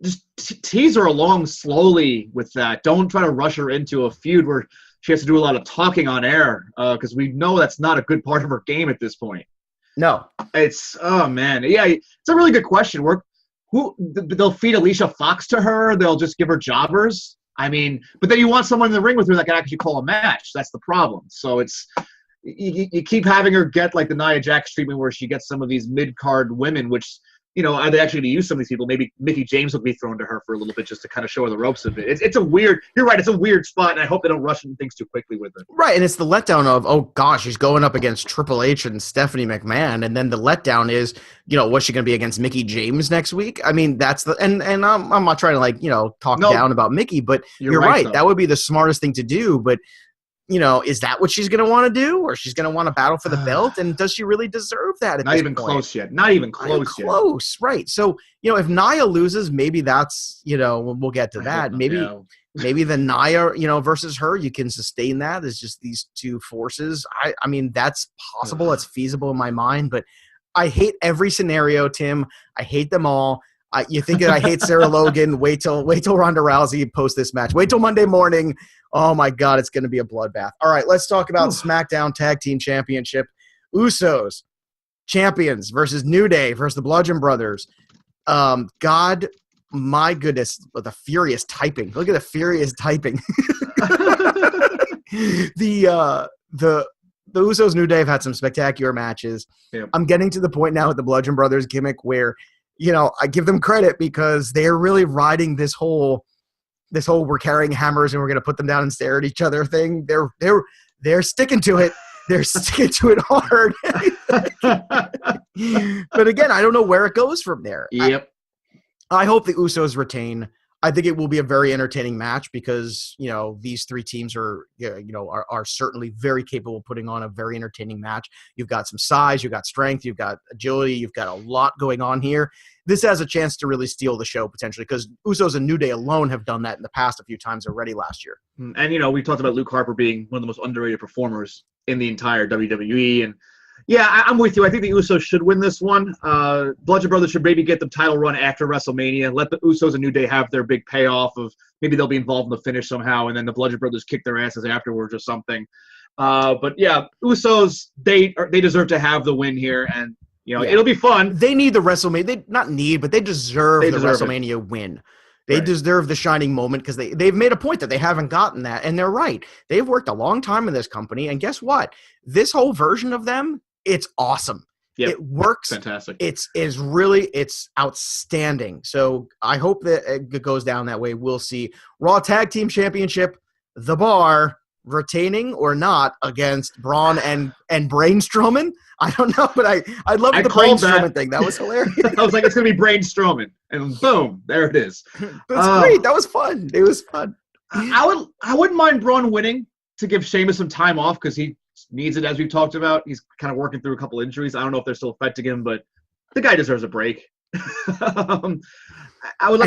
Just tease her along slowly with that. Don't try to rush her into a feud where she has to do a lot of talking on air, because we know that's not a good part of her game at this point. No, it's it's a really good question. They'll feed Alicia Fox to her. They'll just give her jobbers. I mean, but then you want someone in the ring with her that can actually call a match. That's the problem. So it's you keep having her get like the Nia Jax treatment where she gets some of these mid-card women, which, are they actually going to use some of these people? Maybe Mickie James will be thrown to her for a little bit just to kind of show her the ropes of it. It's a weird – you're right, it's a weird spot, and I hope they don't rush into things too quickly with it. Right, and it's the letdown of, oh, gosh, she's going up against Triple H and Stephanie McMahon, and then the letdown is, what's she going to be against Mickie James next week? I mean, that's the – and I'm not trying to, talk down about Mickie, but you're right. That would be the smartest thing to do, but – is that what she's going to want to do, or she's going to want to battle for the belt? And does she really deserve that? Not even close yet. Not even close yet. Close, right? So, if Nia loses, maybe that's, we'll get to that. Maybe the Nia, versus her, you can sustain that as just these two forces. I mean, that's possible. It's feasible in my mind, but I hate every scenario, Tim. I hate them all. You think that I hate Sarah Logan? Wait till Ronda Rousey posts this match. Wait till Monday morning. Oh my God, it's going to be a bloodbath. All right, let's talk about SmackDown Tag Team Championship. Usos, champions versus New Day versus the Bludgeon Brothers. God, my goodness, the furious typing. Look at the furious typing. The Usos, New Day have had some spectacular matches. Yep. I'm getting to the point now with the Bludgeon Brothers gimmick where, I give them credit because they're really riding this whole we're carrying hammers and we're going to put them down and stare at each other thing. They're sticking to it. They're sticking to it hard. But again, I don't know where it goes from there. Yep. I hope the Usos retain. I think it will be a very entertaining match because, these three teams are certainly very capable of putting on a very entertaining match. You've got some size, you've got strength, you've got agility, you've got a lot going on here. This has a chance to really steal the show potentially because Usos and New Day alone have done that in the past a few times already last year. And, we talked about Luke Harper being one of the most underrated performers in the entire WWE. And yeah, I'm with you. I think the Usos should win this one. Bludgeon Brothers should maybe get the title run after WrestleMania. Let the Usos and New Day have their big payoff of maybe they'll be involved in the finish somehow, and then the Bludgeon Brothers kick their asses afterwards or something. But yeah, Usos, they deserve to have the win here, and it'll be fun. They need the WrestleMania. They deserve the WrestleMania win. They deserve the shining moment because they've made a point that they haven't gotten that, and they're right. They've worked a long time in this company, and guess what? This whole version of them, it's awesome. Yep. It works. Fantastic. It's outstanding. So I hope that it goes down that way. We'll see. Raw Tag Team Championship, The Bar, retaining or not against Braun and Braun Strowman. I don't know, but I love the Braun Strowman thing. That was hilarious. I was like, it's going to be Braun Strowman. And boom, there it is. That's great. That was fun. It was fun. I wouldn't mind Braun winning to give Sheamus some time off because he needs it, as we've talked about. He's kind of working through a couple injuries. I don't know if they're still affecting him, but the guy deserves a break.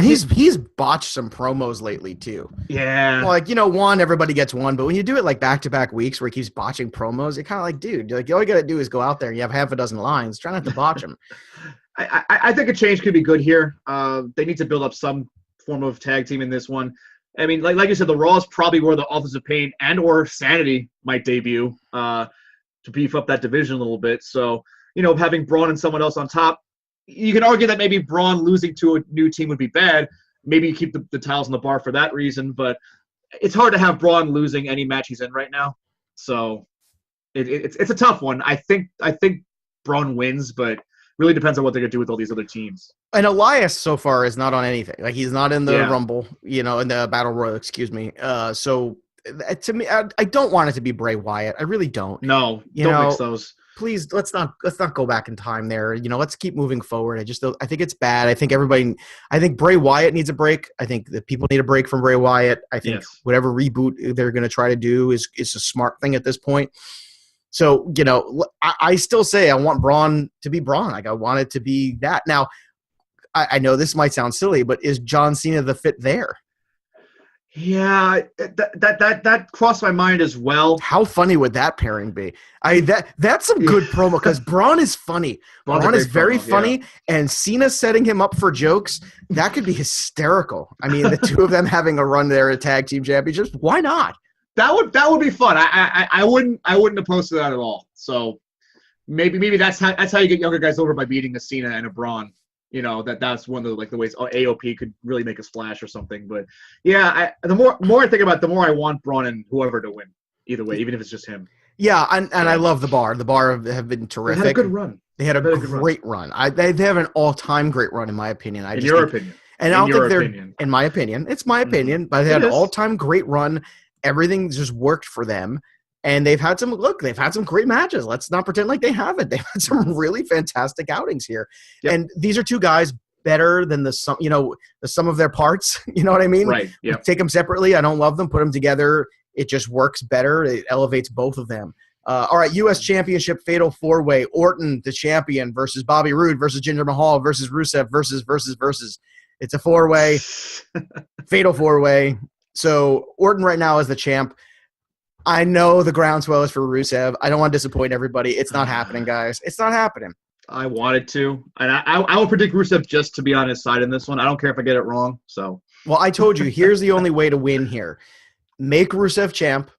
He's botched some promos lately too. Yeah. Like, everybody gets one, but when you do it like back-to-back weeks where he keeps botching promos, you're kind of like, dude, all you got to do is go out there and you have half a dozen lines. Try not to botch them. I think a change could be good here. They need to build up some form of tag team in this one. I mean, like you said, the Raw is probably where the Authors of Pain and or Sanity might debut to beef up that division a little bit. So, having Braun and someone else on top, you can argue that maybe Braun losing to a new team would be bad. Maybe you keep the titles on the bar for that reason, but it's hard to have Braun losing any match he's in right now. So it's a tough one. I think Braun wins, but really depends on what they're going to do with all these other teams. And Elias so far is not on anything. Like, he's not in the Rumble, in the Battle Royal, excuse me. So to me, I don't want it to be Bray Wyatt. I really don't. No, don't mix those. Please, let's not go back in time there. Let's keep moving forward. I think it's bad. I think Bray Wyatt needs a break. I think the people need a break from Bray Wyatt. I think whatever reboot they're going to try to do is a smart thing at this point. So, I still say I want Braun to be Braun. Like, I want it to be that. Now, I know this might sound silly, but is John Cena the fit there? Yeah, that crossed my mind as well. How funny would that pairing be? That's some good promo, because Braun is funny. Braun is very funny, and Cena setting him up for jokes, that could be hysterical. I mean, the two of them having a run there at tag team championships, why not? That would be fun. I wouldn't oppose to that at all. So maybe that's how you get younger guys over, by beating a Cena and a Braun. That's one of the ways AOP could really make a splash or something. But yeah, the more I think about it, the more I want Braun and whoever to win. Either way, even if it's just him. Yeah, and I love the Bar. The Bar have been terrific. They had a good run. They had a great run. They have an all-time great run, in my opinion. In your opinion. And I don't think they're, in my opinion, it's my opinion, but they had an all-time great run. Everything just worked for them, and they've had some great matches. Let's not pretend like they haven't. They've had some really fantastic outings here. Yep. And these are two guys better than the sum of their parts. You know what I mean? Right. Yeah. Take them separately, I don't love them. Put them together, it just works better. It elevates both of them. All right, U.S. Championship Fatal 4-Way. Orton, the champion, versus Bobby Roode, versus Jinder Mahal, versus Rusev, versus. It's a 4-way, Fatal 4-Way. So Orton right now is the champ. I know the groundswell is for Rusev. I don't want to disappoint everybody. It's not happening, guys. It's not happening. I wanted to. And I will predict Rusev just to be on his side in this one. I don't care if I get it wrong. So. Well, I told you, here's the only way to win here. Make Rusev champ,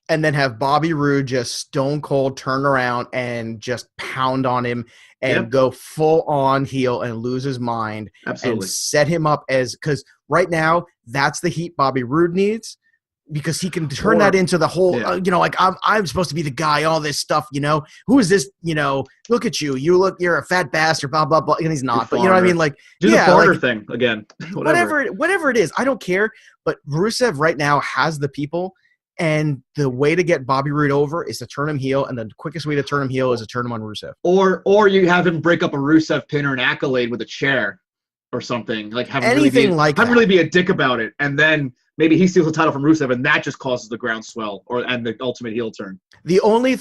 and then have Bobby Roode just stone cold turn around and just pound on him and go full on heel and lose his mind. Absolutely. And set him up because right now that's the heat Bobby Roode needs, because he can turn that into the whole, I'm supposed to be the guy, all this stuff, who is this, look at you, you're a fat bastard, blah, blah, blah. And he's not, but you know what I mean? Like, do the barter thing again. Whatever it is, I don't care. But Rusev right now has the people. And the way to get Bobby Roode over is to turn him heel, and the quickest way to turn him heel is to turn him on Rusev. Or you have him break up a Rusev pin or an accolade with a chair or something. Like have him really be a dick about it, and then maybe he steals the title from Rusev, and that just causes the groundswell and the ultimate heel turn. The only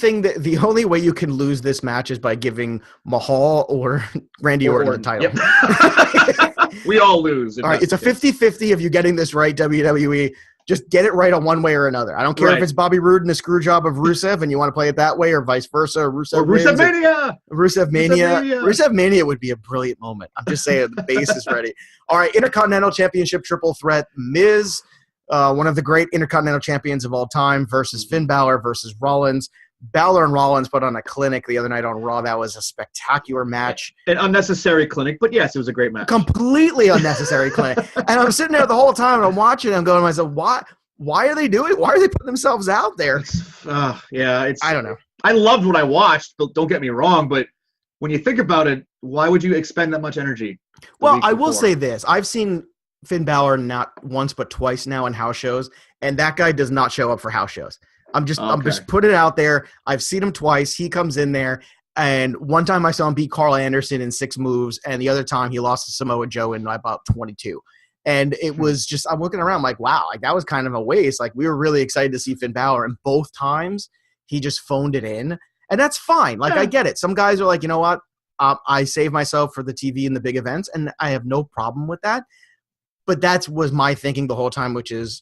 way you can lose this match is by giving Mahal or Randy Orton the title. Yep. We all lose. All right, it's a 50-50 of you getting this right, WWE. Just get it right on one way or another. I don't care if it's Bobby Roode and the screw job of Rusev and you want to play it that way, or vice versa. Or Rusev Mania. Rusev Mania would be a brilliant moment. I'm just saying, the base is ready. All right, Intercontinental Championship triple threat. Miz, one of the great Intercontinental champions of all time, versus Finn Balor versus Rollins. Balor and Rollins put on a clinic the other night on Raw. That was a spectacular match. An unnecessary clinic, but yes, it was a great match. Completely unnecessary clinic. And I'm sitting there the whole time and I'm watching. I'm going to myself, why are they doing it? Why are they putting themselves out there? I don't know. I loved what I watched, but don't get me wrong. But when you think about it, why would you expend that much energy? Well, I will say this. I've seen Finn Balor not once but twice now in house shows, and that guy does not show up for house shows. I'm just putting it out there. I've seen him twice. He comes in there, and one time I saw him beat Carl Anderson in 6 moves, and the other time he lost to Samoa Joe in about 22. And it was just, I'm looking around like, wow, like that was kind of a waste. Like, we were really excited to see Finn Balor, and both times he just phoned it in, and that's fine. Like, I get it. Some guys are like, you know what? I save myself for the TV and the big events, and I have no problem with that. But that was my thinking the whole time, which is,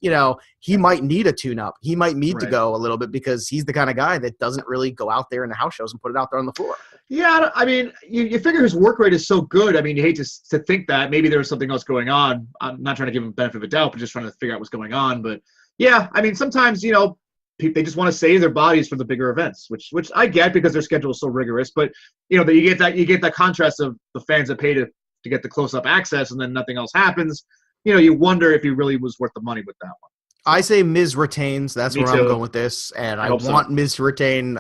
he might need a tune-up. He might need to go a little bit because he's the kind of guy that doesn't really go out there in the house shows and put it out there on the floor. Yeah, I mean, you figure his work rate is so good. I mean, you hate to think that. Maybe there was something else going on. I'm not trying to give him the benefit of the doubt, but just trying to figure out what's going on. But, yeah, I mean, sometimes, they just want to save their bodies for the bigger events, which I get because their schedule is so rigorous. But, you get that contrast of the fans that pay to get the close-up access and then nothing else happens. You wonder if he really was worth the money with that one. I say Miz retains. That's where I'm going with this, and I want Miz to retain.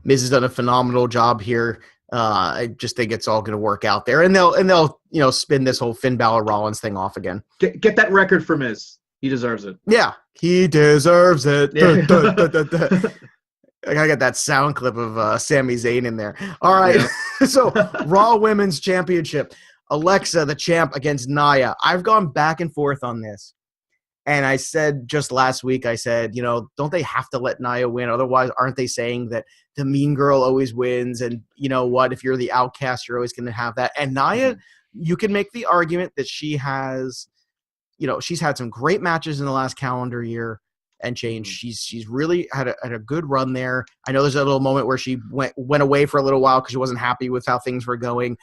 Miz has done a phenomenal job here. I just think it's all going to work out there, and they'll spin this whole Finn Balor Rollins thing off again. Get that record for Miz. He deserves it. Yeah, he deserves it. Yeah. I gotta get that sound clip of Sami Zayn in there. All right, so Raw Women's Championship. Alexa, the champ, against Nia. I've gone back and forth on this. And I said just last week, don't they have to let Nia win? Otherwise, aren't they saying that the mean girl always wins? And you know what? If you're the outcast, you're always going to have that. And Nia, you can make the argument that she has, she's had some great matches in the last calendar year and change. She's really had a good run there. I know there's a little moment where she went away for a little while because she wasn't happy with how things were going.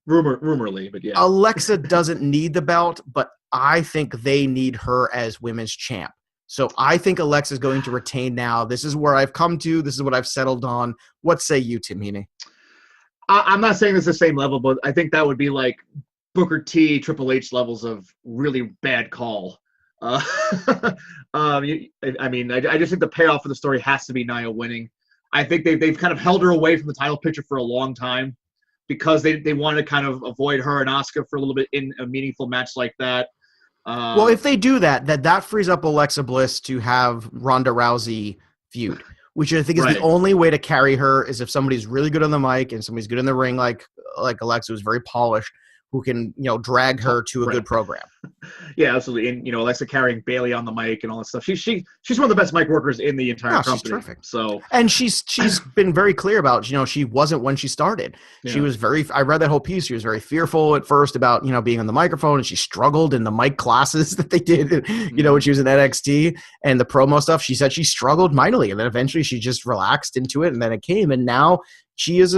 Rumorly, but yeah. Alexa doesn't need the belt, but I think they need her as women's champ. So I think Alexa's going to retain now. This is where I've come to. This is what I've settled on. What say you, Tim Heaney? I'm not saying it's the same level, but I think that would be like Booker T, Triple H levels of really bad call. I just think the payoff for the story has to be Nia winning. I think they've kind of held her away from the title picture for a long time, because they want to kind of avoid her and Asuka for a little bit in a meaningful match like that. Well, if they do that frees up Alexa Bliss to have Ronda Rousey feud, which I think is the only way to carry her is if somebody's really good on the mic and somebody's good in the ring, like Alexa, who's very polished, who can, drag her to a good program. Yeah, absolutely. And, Alexa carrying Bayley on the mic and all that stuff. She's one of the best mic workers in the entire company. She's terrific. So, and she's been very clear about, she wasn't when she started. Yeah. She was I read that whole piece. She was very fearful at first about, being on the microphone, and she struggled in the mic classes that they did, when she was in NXT and the promo stuff. She said she struggled mightily, and then eventually she just relaxed into it, and then it came, and now she is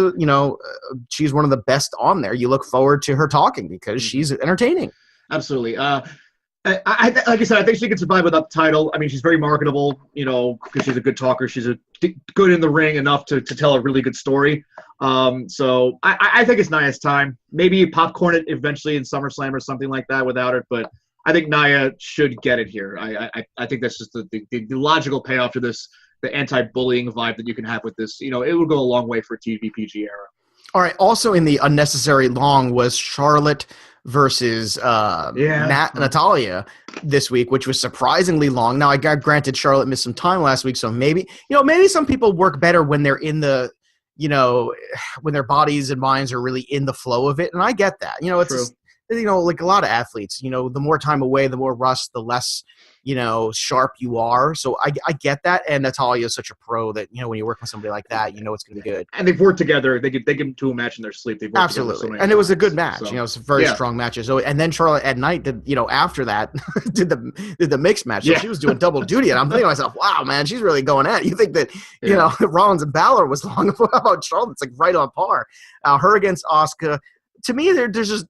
she's one of the best on there. You look forward to her talking because she's entertaining. Absolutely. Like I said, I think she can survive without the title. I mean, she's very marketable, because she's a good talker. She's good in the ring enough to tell a really good story. So I think it's Nia's time. Maybe popcorn it eventually in SummerSlam or something like that without it. But I think Nia should get it here. I think that's just the logical payoff to this. The anti-bullying vibe that you can have with this, it will go a long way for TVPG era. All right. Also in the unnecessary long was Charlotte versus Natalya this week, which was surprisingly long. Now, I got granted Charlotte missed some time last week, so maybe some people work better when they're in the, when their bodies and minds are really in the flow of it, and I get that. It's like a lot of athletes. The more time away, the more rust, the less sharp you are. So I get that. And Natalya is such a pro that, when you work with somebody like that, it's going to be good. And they've worked together. They get into a match in their sleep. They've worked Absolutely. So and it was a good match. So. It's very strong matches. So, and then Charlotte at night did, after that did the mixed match. So she was doing double duty. And I'm thinking to myself, wow, man, she's really going at it. You think that, Rollins and Balor was long about Charlotte. It's like right on par. Her against Asuka. To me, there's just,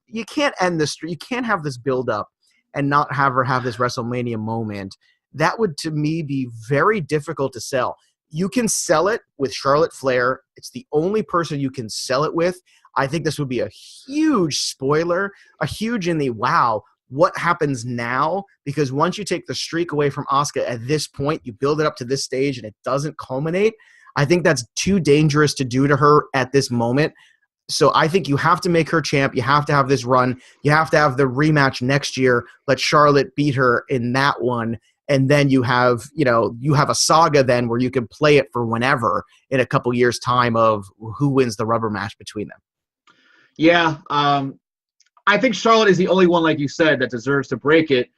you can't end this. You can't have this build up and not have her have this WrestleMania moment. That would, to me, be very difficult to sell. You can sell it with Charlotte Flair. It's the only person you can sell it with. I think this would be a huge spoiler, a huge in the wow, what happens now? Because once you take the streak away from Asuka at this point, you build it up to this stage and it doesn't culminate. I think that's too dangerous to do to her at this moment. So I think you have to make her champ. You have to have this run. You have to have the rematch next year. Let Charlotte beat her in that one. And then you have a saga then where you can play it for whenever in a couple years' time of who wins the rubber match between them. Yeah. I think Charlotte is the only one, like you said, that deserves to break it.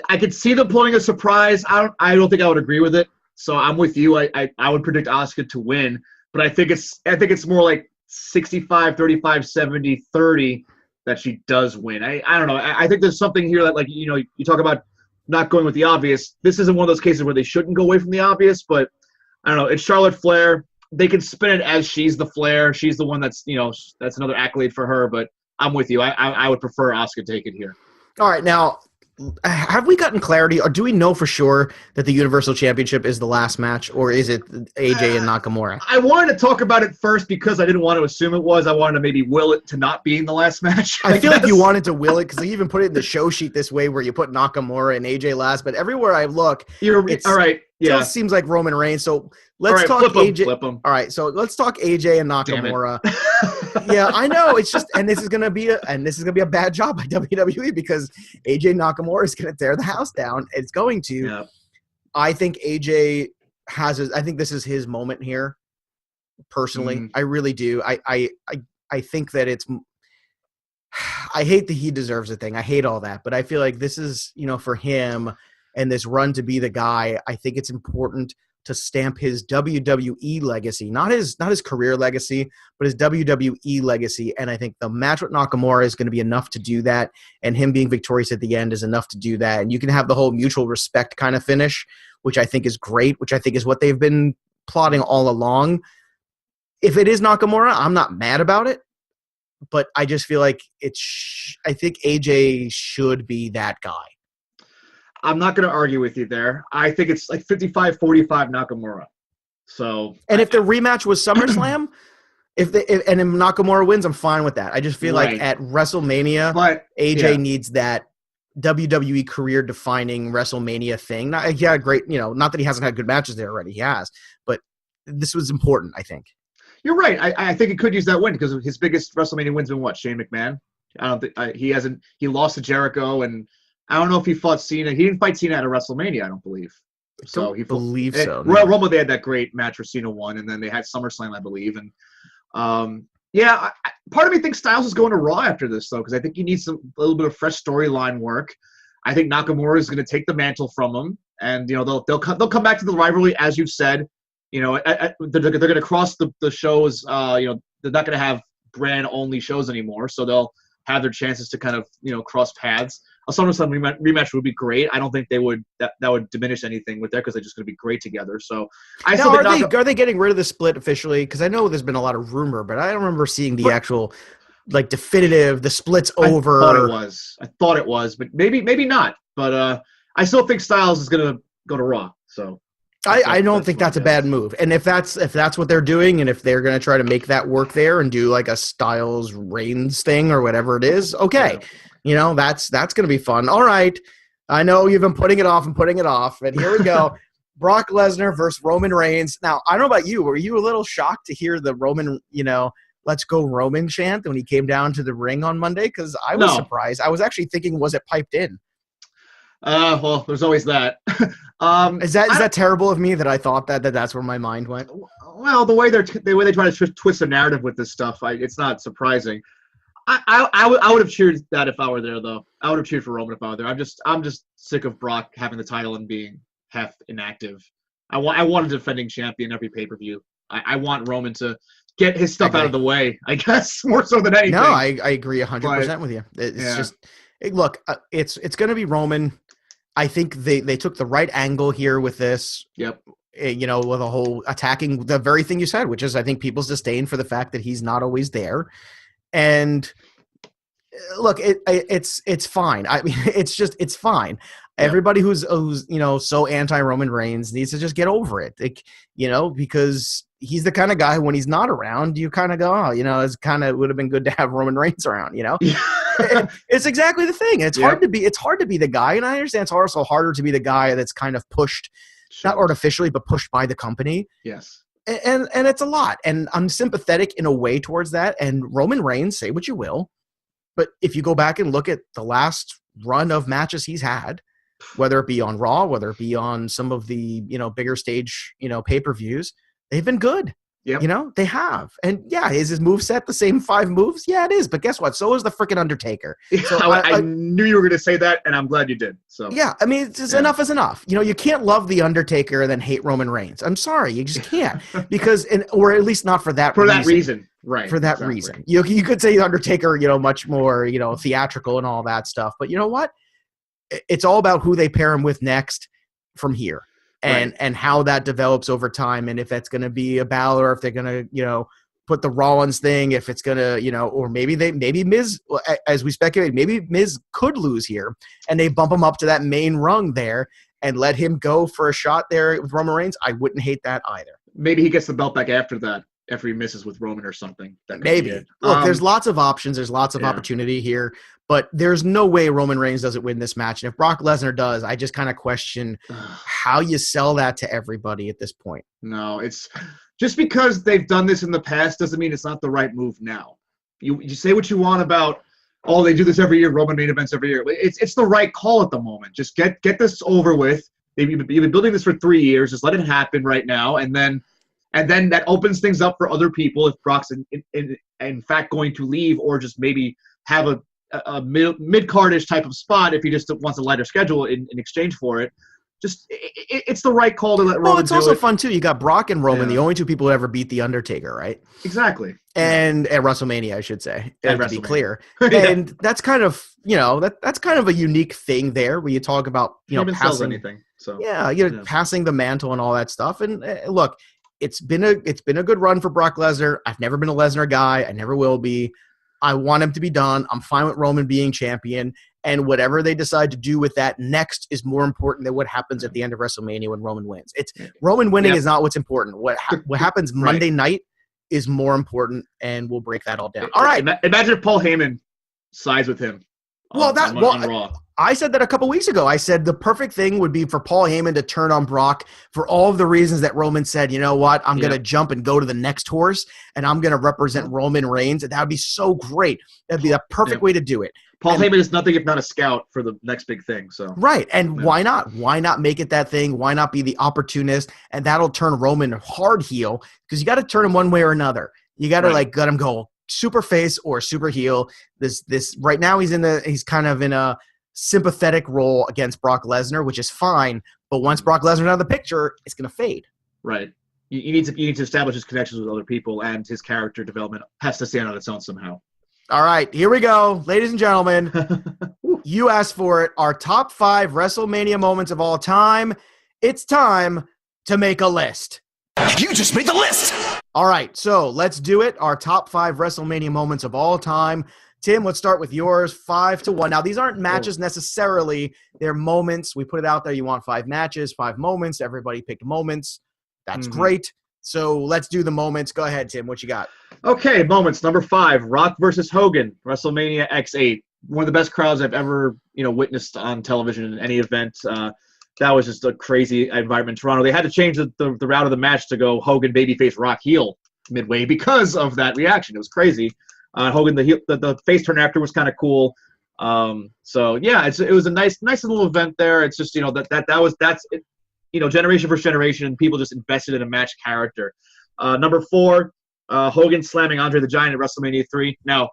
I could see them pulling a surprise. I don't think I would agree with it. So I'm with you. I would predict Asuka to win, but I think it's more like 65, 35, 70, 30 that she does win. I don't know. I think there's something here that, like, you talk about not going with the obvious. This isn't one of those cases where they shouldn't go away from the obvious, but I don't know. It's Charlotte Flair. They can spin it as she's the Flair. She's the one that's that's another accolade for her. But I'm with you. I would prefer Asuka take it here. All right, now, have we gotten clarity, or do we know for sure that the Universal Championship is the last match, or is it AJ and Nakamura? I wanted to talk about it first because I didn't want to assume it was. I wanted to maybe will it to not being the last match. I feel like you wanted to will it because they even put it in the show sheet this way where you put Nakamura and AJ last, but everywhere I look, all right. Yeah, it seems like Roman Reigns. So let's talk AJ. All right, so let's talk AJ and Nakamura. Yeah, I know. It's just, and this is gonna be a bad job by WWE because AJ Nakamura is gonna tear the house down. It's going to. Yeah. I think AJ I think this is his moment here. Personally, I really do. I think that it's. I hate that he deserves a thing. I hate all that, but I feel like this is for him. And this run to be the guy, I think it's important to stamp his WWE legacy, not his career legacy, but his WWE legacy. And I think the match with Nakamura is going to be enough to do that. And him being victorious at the end is enough to do that. And you can have the whole mutual respect kind of finish, which I think is great, which I think is what they've been plotting all along. If it is Nakamura, I'm not mad about it. But I just feel like I think AJ should be that guy. I'm not going to argue with you there. I think it's like 55-45 Nakamura. So, and if the rematch was SummerSlam, if Nakamura wins, I'm fine with that. I just feel like at WrestleMania, AJ needs that WWE career-defining WrestleMania thing. Not that he hasn't had good matches there already. He has, but this was important, I think. You're right. I think he could use that win because his biggest WrestleMania win's been what? Shane McMahon. I don't think he hasn't. He lost to Jericho and. I don't know if he fought Cena. He didn't fight Cena at a WrestleMania, I don't believe. So he believe so. Royal Rumble, they had that great match where Cena won, and then they had SummerSlam, I believe. And part of me thinks Styles is going to Raw after this, though, because I think he needs a little bit of fresh storyline work. I think Nakamura is going to take the mantle from him, and they'll come back to the rivalry, as you've said. They're going to cross the shows. They're not going to have brand only shows anymore, so they'll have their chances to kind of cross paths. A SummerSlam rematch would be great. I don't think they would that would diminish anything with that because they're just going to be great together. So are they getting rid of the split officially? Because I know there's been a lot of rumor, but I don't remember seeing the actual definitive. The split's over. I thought it was, but maybe not. But I still think Styles is going to go to Raw. So I don't think that's a bad move. And if that's what they're doing, and if they're going to try to make that work there and do like a Styles Reigns thing or whatever it is, okay. Yeah. That's going to be fun. All right. I know you've been putting it off, and here we go. Brock Lesnar versus Roman Reigns. Now, I don't know about you. Were you a little shocked to hear the Roman, let's go Roman chant when he came down to the ring on Monday? Because I was surprised. I was actually thinking, was it piped in? Well, there's always that. Is that terrible of me that I thought that's where my mind went? Well, the way they try to twist the narrative with this stuff, it's not surprising. I would have cheered that if I were there, though. I would have cheered for Roman if I were there. I'm just sick of Brock having the title and being half inactive. I want a defending champion every pay-per-view. I want Roman to get his stuff out of the way, I guess, more so than anything. No, I agree 100% with you. It's just look, it's going to be Roman. I think they took the right angle here with this. Yep. With a whole attacking the very thing you said, which is I think people's disdain for the fact that he's not always there. And look, it's fine. I mean, it's fine. Yeah. Everybody who's so anti-Roman Reigns needs to just get over it. Because he's the kind of guy when he's not around, you kind of go, it's kind of would have been good to have Roman Reigns around. It's exactly the thing. It's hard to be the guy, and I understand it's also harder to be the guy that's kind of pushed, not artificially, but pushed by the company. Yes. And it's a lot, and I'm sympathetic in a way towards that. And Roman Reigns, say what you will, but if you go back and look at the last run of matches he's had, whether it be on Raw, whether it be on some of the bigger stage pay-per-views, they've been good. Yep. You know, they have. And yeah, is his moveset the same 5 moves? Yeah, it is. But guess what? So is the freaking Undertaker. So I knew you were going to say that, and I'm glad you did. So yeah, I mean, it's just enough is enough. You know, you can't love the Undertaker and then hate Roman Reigns. I'm sorry, you just can't because, or at least not for that reason. Right. For that reason, you could say the Undertaker, you know, much more, you know, theatrical and all that stuff. But you know what? It's all about who they pair him with next from here. And how that develops over time, and if that's going to be a Balor, or if they're going to, you know, put the Rollins thing, if it's going to, you know, or maybe Miz, as we speculate, maybe Miz could lose here, and they bump him up to that main rung there and let him go for a shot there with Roman Reigns. I wouldn't hate that either. Maybe he gets the belt back after that, after he misses with Roman or something. Maybe. Look, there's lots of options. There's lots of opportunity here. But there's no way Roman Reigns doesn't win this match. And if Brock Lesnar does, I just kind of question how you sell that to everybody at this point. No, it's just because they've done this in the past doesn't mean it's not the right move now. You say what you want about, oh, they do this every year, Roman main events every year. It's the right call at the moment. Just get this over with. You've been building this for 3 years. Just let it happen right now. And then that opens things up for other people if Brock's in fact going to leave, or just maybe have a mid-cardish type of spot if he just wants a lighter schedule in exchange for it. Just it's the right call to let Roman do it. Well, it's also fun, too. You got Brock and Roman, the only 2 people who ever beat The Undertaker, right? Exactly. And at WrestleMania, I should say, to be clear. And that's kind of, you know, that's kind of a unique thing there where you talk about, you know, passing anything. So passing the mantle and all that stuff. And look, it's been a good run for Brock Lesnar. I've never been a Lesnar guy. I never will be. I want him to be done. I'm fine with Roman being champion. And whatever they decide to do with that next is more important than what happens at the end of WrestleMania when Roman wins. It's Roman winning is not what's important. What happens Monday night is more important, and we'll break that all down. All right. Imagine if Paul Heyman sides with him. On Raw. I said that a couple weeks ago. I said the perfect thing would be for Paul Heyman to turn on Brock for all of the reasons that Roman said, you know what, I'm going to jump and go to the next horse, and I'm going to represent Roman Reigns. That would be so great. That'd be the perfect way to do it. Paul Heyman is nothing if not a scout for the next big thing. So right, and why not? Why not make it that thing? Why not be the opportunist? And that'll turn Roman hard heel, because you got to turn him one way or another. You got to let him go super face or super heel. This right now he's kind of in a sympathetic role against Brock Lesnar, which is fine. But once Brock Lesnar's out of the picture, it's going to fade. Right. You need to establish his connections with other people, and his character development has to stand on its own somehow. All right, here we go, ladies and gentlemen. You asked for it. Our top 5 WrestleMania moments of all time. It's time to make a list. You just made the list. All right, so let's do it. Our top 5 WrestleMania moments of all time. Tim, let's start with yours, 5-1. Now, these aren't matches necessarily. They're moments. We put it out there. You want 5 matches, 5 moments. Everybody picked moments. That's great. So let's do the moments. Go ahead, Tim. What you got? Okay, moments. Number 5, Rock versus Hogan, WrestleMania X8. One of the best crowds I've ever, witnessed on television in any event. That was just a crazy environment in Toronto. They had to change the route of the match to go Hogan babyface, Rock heel midway because of that reaction. It was crazy. Hogan, the face turn after was kind of cool. So yeah, it was a nice little event there. It's just that's it. Generation versus generation, people just invested in a match character. Number 4, Hogan slamming Andre the Giant at WrestleMania 3. Now,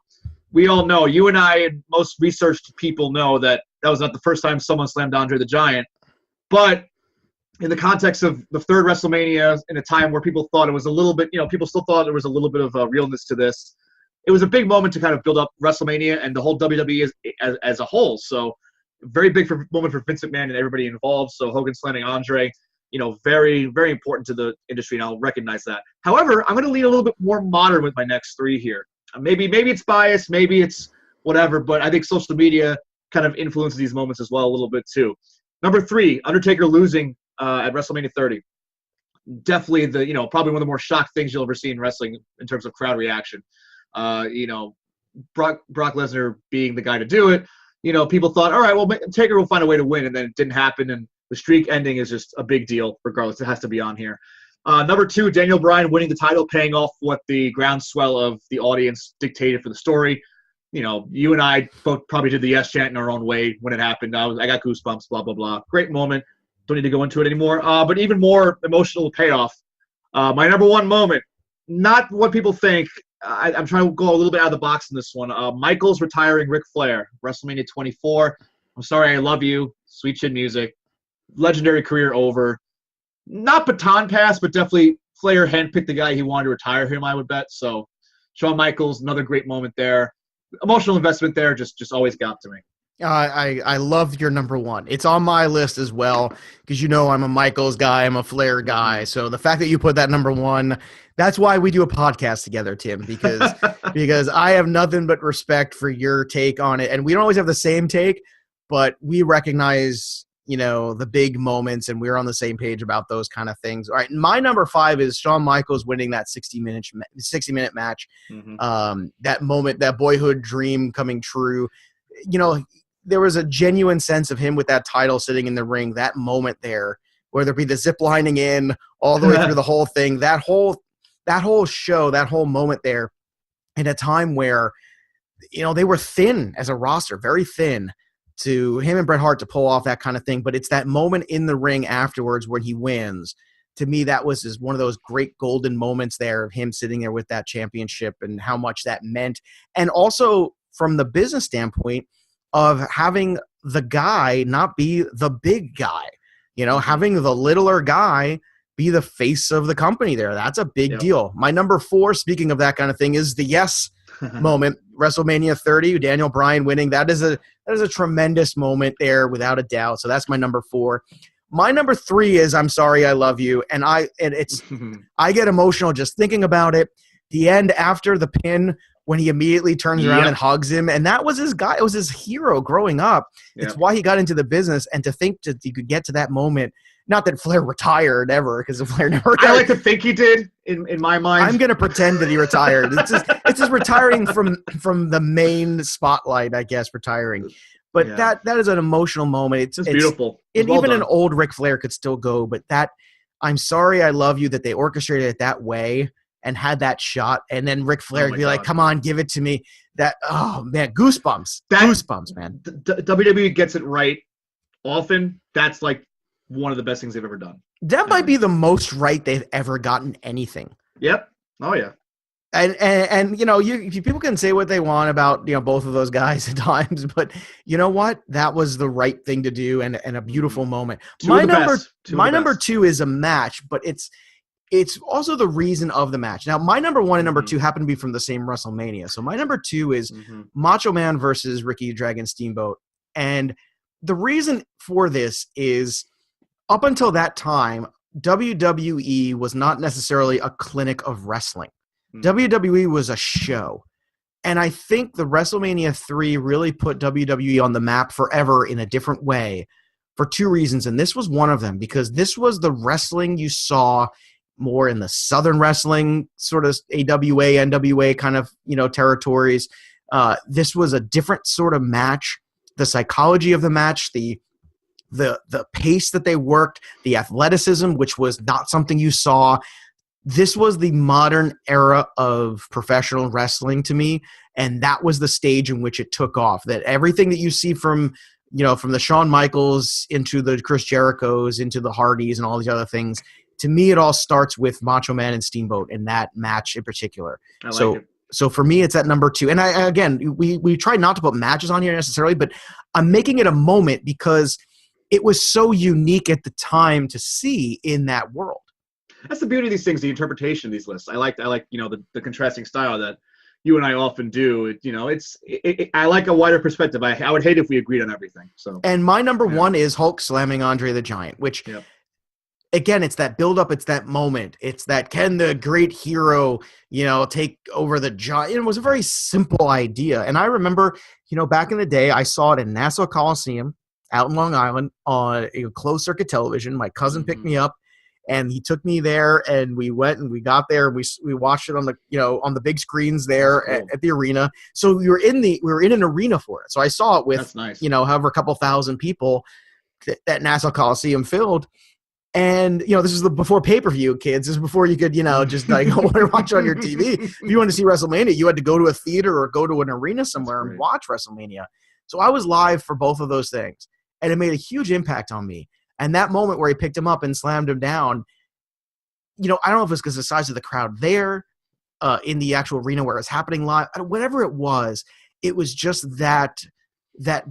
we all know, you and I and most researched people know that was not the first time someone slammed Andre the Giant. But in the context of the 3rd WrestleMania, in a time where people thought it was a little bit, people still thought there was a little bit of realness to this. It was a big moment to kind of build up WrestleMania and the whole WWE as a whole. So very big moment for Vince McMahon and everybody involved. So Hogan slamming Andre, very, very important to the industry, and I'll recognize that. However, I'm going to lean a little bit more modern with my next 3 here. Maybe it's biased, maybe it's whatever, but I think social media kind of influences these moments as well a little bit too. Number 3, Undertaker losing at WrestleMania 30. Definitely probably one of the more shocked things you'll ever see in wrestling in terms of crowd reaction. Brock Lesnar being the guy to do it. People thought, all right, well, Taker will find a way to win, and then it didn't happen, and the streak ending is just a big deal regardless. It has to be on here. Number 2, Daniel Bryan winning the title, paying off what the groundswell of the audience dictated for the story. You and I both probably did the yes chant in our own way when it happened. I got goosebumps, blah, blah, blah. Great moment. Don't need to go into it anymore. But even more emotional payoff. My number 1 moment, not what people think. I'm trying to go a little bit out of the box in this one. Michaels retiring Ric Flair, WrestleMania 24. I'm sorry, I love you. Sweet chin music. Legendary career over. Not baton pass, but definitely Flair handpicked the guy he wanted to retire him, I would bet. So Shawn Michaels, another great moment there. Emotional investment there, just always got to me. I love your number one. It's on my list as well because I'm a Michaels guy, I'm a Flair guy. So the fact that you put that number one, that's why we do a podcast together, Tim, because I have nothing but respect for your take on it. And we don't always have the same take, but we recognize, the big moments, and we're on the same page about those kind of things. All right, my number 5 is Shawn Michaels winning that 60-minute match. That moment, that boyhood dream coming true. There was a genuine sense of him with that title sitting in the ring, that moment there, whether it be the zip lining in all the way through the whole thing, that whole show, that whole moment there, in a time where, they were thin as a roster, very thin, to him and Bret Hart to pull off that kind of thing. But it's that moment in the ring afterwards when he wins. To me, that was just one of those great golden moments there of him sitting there with that championship and how much that meant. And also from the business standpoint, of having the guy not be the big guy, having the littler guy be the face of the company there. That's a big deal. My number 4, speaking of that kind of thing, is the yes moment, WrestleMania 30, Daniel Bryan winning. That is a tremendous moment there without a doubt. So that's my number 4. My number 3 is I'm Sorry, I Love You. And I get emotional just thinking about it. The end after the pin, when he immediately turns around and hugs him. And that was his guy. It was his hero growing up. It's why he got into the business. And to think that he could get to that moment, not that Flair retired ever, because Flair never retired. I like to think he did, in my mind. I'm going to pretend that he retired. It's just retiring from the main spotlight, I guess, retiring. But that is an emotional moment. It's beautiful. And even an old Ric Flair could still go. But that I'm Sorry, I Love You, that they orchestrated it that way and had that shot, and then Ric Flair be like, come on, give it to me. That, oh, man, goosebumps. Goosebumps, man. WWE gets it right often. That's like one of the best things they've ever done. That might be the most right they've ever gotten anything. Yep. Oh, yeah. And people can say what they want about, both of those guys at times, but you know what? That was the right thing to do and a beautiful moment. My number 2 is a match, but it's also the reason of the match. Now, my number 1 and number 2 happen to be from the same WrestleMania. So my number 2 is Macho Man versus Ricky Dragon Steamboat. And the reason for this is up until that time, WWE was not necessarily a clinic of wrestling. WWE was a show. And I think the WrestleMania 3 really put WWE on the map forever in a different way for 2 reasons. And this was one of them, because this was the wrestling you saw more in the Southern wrestling, sort of AWA, NWA kind of, territories. This was a different sort of match. The psychology of the match, the pace that they worked, the athleticism, which was not something you saw. This was the modern era of professional wrestling to me, and that was the stage in which it took off. That everything that you see from the Shawn Michaels into the Chris Jerichos, into the Hardys and all these other things, to me, it all starts with Macho Man and Steamboat in that match in particular. So for me, it's at number 2. And we tried not to put matches on here necessarily, but I'm making it a moment because it was so unique at the time to see in that world. That's the beauty of these things, the interpretation of these lists. I like the contrasting style that you and I often do. I like a wider perspective. I would hate if we agreed on everything. So. And my number 1 is Hulk slamming Andre the Giant, which. Yep. Again, it's that build-up, it's that moment. It's that, can the great hero, take over the giant? It was a very simple idea. And I remember, back in the day, I saw it in Nassau Coliseum out in Long Island on closed-circuit television. My cousin picked me up, and he took me there, and we went, and we got there, and we watched it on the big screens there at the arena. So we were in an arena for it. So I saw it with, however, a couple thousand people that Nassau Coliseum filled. And, this is before pay-per-view, kids. This is before you could, just like watch on your TV. If you wanted to see WrestleMania, you had to go to a theater or go to an arena somewhere and watch WrestleMania. So I was live for both of those things. And it made a huge impact on me. And that moment where he picked him up and slammed him down, I don't know if it's because of the size of the crowd there, in the actual arena where it was happening live, whatever it was just that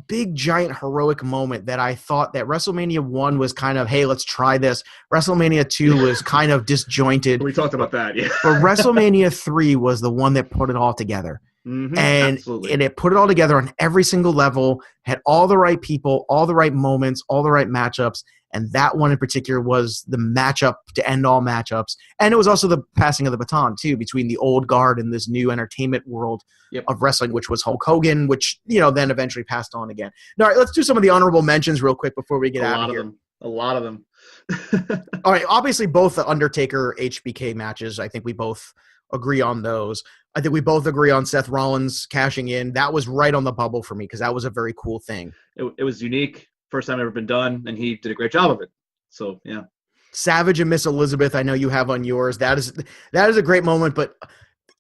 big, giant, heroic moment that I thought that WrestleMania 1 was kind of, hey, let's try this. WrestleMania 2 was kind of disjointed. We talked about that, yeah. But WrestleMania 3 was the one that put it all together. Mm-hmm, and it put it all together on every single level, had all the right people, all the right moments, all the right matchups. And that one in particular was the matchup to end all matchups. And it was also the passing of the baton, too, between the old guard and this new entertainment world of wrestling, which was Hulk Hogan, which, then eventually passed on again. All right, let's do some of the honorable mentions real quick before we get out of here. A lot of them. All right, obviously both the Undertaker HBK matches, I think we both agree on those. I think we both agree on Seth Rollins cashing in. That was right on the bubble for me because that was a very cool thing. It was unique. First time ever been done, and he did a great job of it. So, yeah. Savage and Miss Elizabeth, I know you have on yours. That is a great moment, but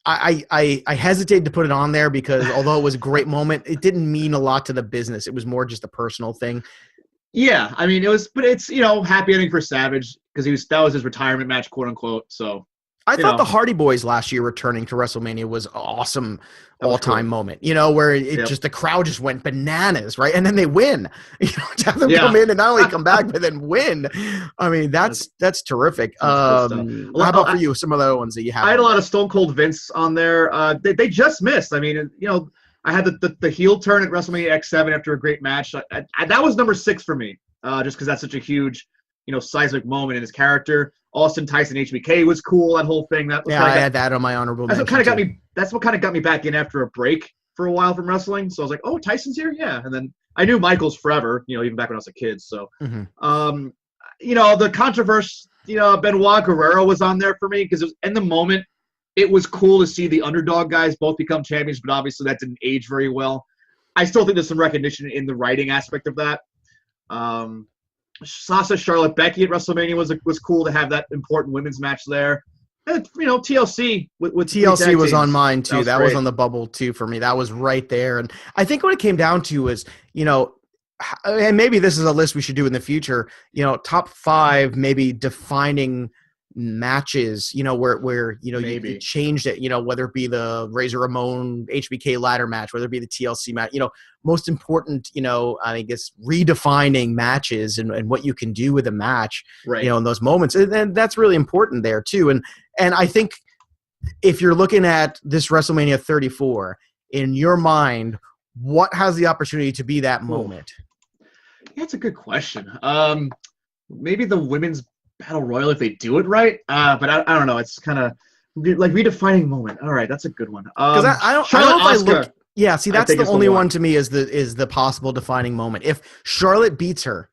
I hesitated to put it on there because although it was a great moment, it didn't mean a lot to the business. It was more just a personal thing. Yeah, I mean, it's happy ending for Savage because that was his retirement match, quote unquote. So I thought the Hardy Boys last year returning to WrestleMania was awesome all-time moment, where it just the crowd just went bananas, right? And then they win. To have them come in and not only come back, but then win. I mean, that's terrific. How about for you, some of the other ones that you have? I had a lot of Stone Cold Vince on there. They just missed. I mean, I had the heel turn at WrestleMania X7 after a great match. That was number 6 for me, just because that's such a huge, seismic moment in his character. Austin Tyson HBK was cool. That whole thing. I had that on my honorable mention. That's what kind of got me back in after a break for a while from wrestling. So I was like, oh, Tyson's here, yeah. And then I knew Michaels forever. Even back when I was a kid. So, the controversy. Benoit Guerrero was on there for me because it was in the moment. It was cool to see the underdog guys both become champions, but obviously that didn't age very well. I still think there's some recognition in the writing aspect of that. Sasha Charlotte Becky at WrestleMania was cool to have that important women's match there. And, TLC with TLC was on mine too. That was great. On the bubble too for me. That was right there. And I think what it came down to was, and maybe this is a list we should do in the future, top 5 maybe defining matches, where you changed it, whether it be the Razor Ramon HBK ladder match, whether it be the TLC match, most important, I guess redefining matches and what you can do with a match, right. In those moments. And that's really important there too. And I think if you're looking at this WrestleMania 34 in your mind, what has the opportunity to be that moment? Yeah, that's a good question. Maybe the women's Battle Royal if they do it right, but I don't know. It's kind of like redefining moment. All right, that's a good one. Because I don't know if I look. Yeah, see, that's the only one to me is the possible defining moment. If Charlotte beats her,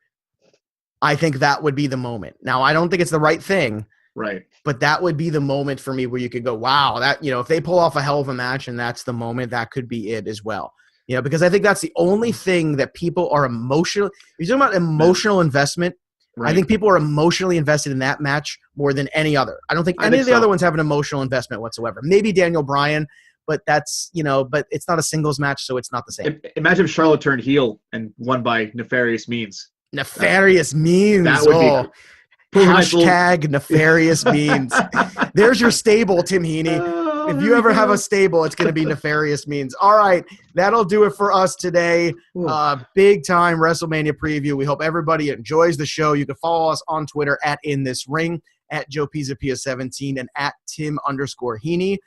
I think that would be the moment. Now, I don't think it's the right thing, right? But that would be the moment for me where you could go, wow, that if they pull off a hell of a match and that's the moment, that could be it as well. Because I think that's the only thing that people are emotional. You're talking about emotional investment. Right. I think people are emotionally invested in that match more than any other. I don't think any of the other ones have an emotional investment whatsoever. Maybe Daniel Bryan, but that's, but it's not a singles match, so it's not the same. Imagine if Charlotte turned heel and won by nefarious means. Nefarious means. That would be hashtag nefarious means. There's your stable, Tim Heaney. If you ever have a stable, it's going to be nefarious means. All right, that'll do it for us today. Big time WrestleMania preview. We hope everybody enjoys the show. You can follow us on Twitter at InThisRing, at Joe Pizzapia17, and at Tim_Heaney.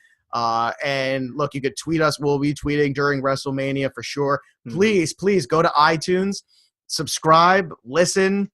And look, you could tweet us. We'll be tweeting during WrestleMania for sure. Please go to iTunes, subscribe, listen,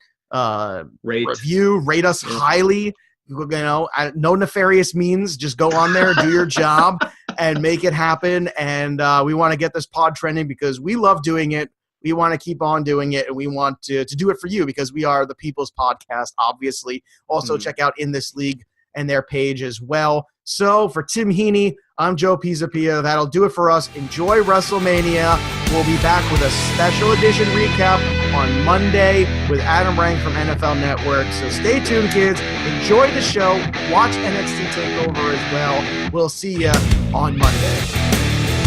review, rate us highly. No nefarious means. Just go on there, do your job, and make it happen. And we want to get this pod trending because we love doing it. We want to keep on doing it, and we want to do it for you because we are the People's Podcast, obviously. Also, check out In This League and their page as well. So, for Tim Heaney, I'm Joe Pizzapia. That'll do it for us. Enjoy WrestleMania. We'll be back with a special edition recap on Monday with Adam Rank from NFL Network. So stay tuned, kids. Enjoy the show. Watch NXT TakeOver as well. We'll see you on Monday.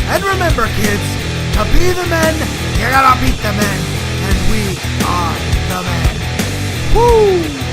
And remember, kids, to be the men, you gotta beat the men. And we are the men. Woo!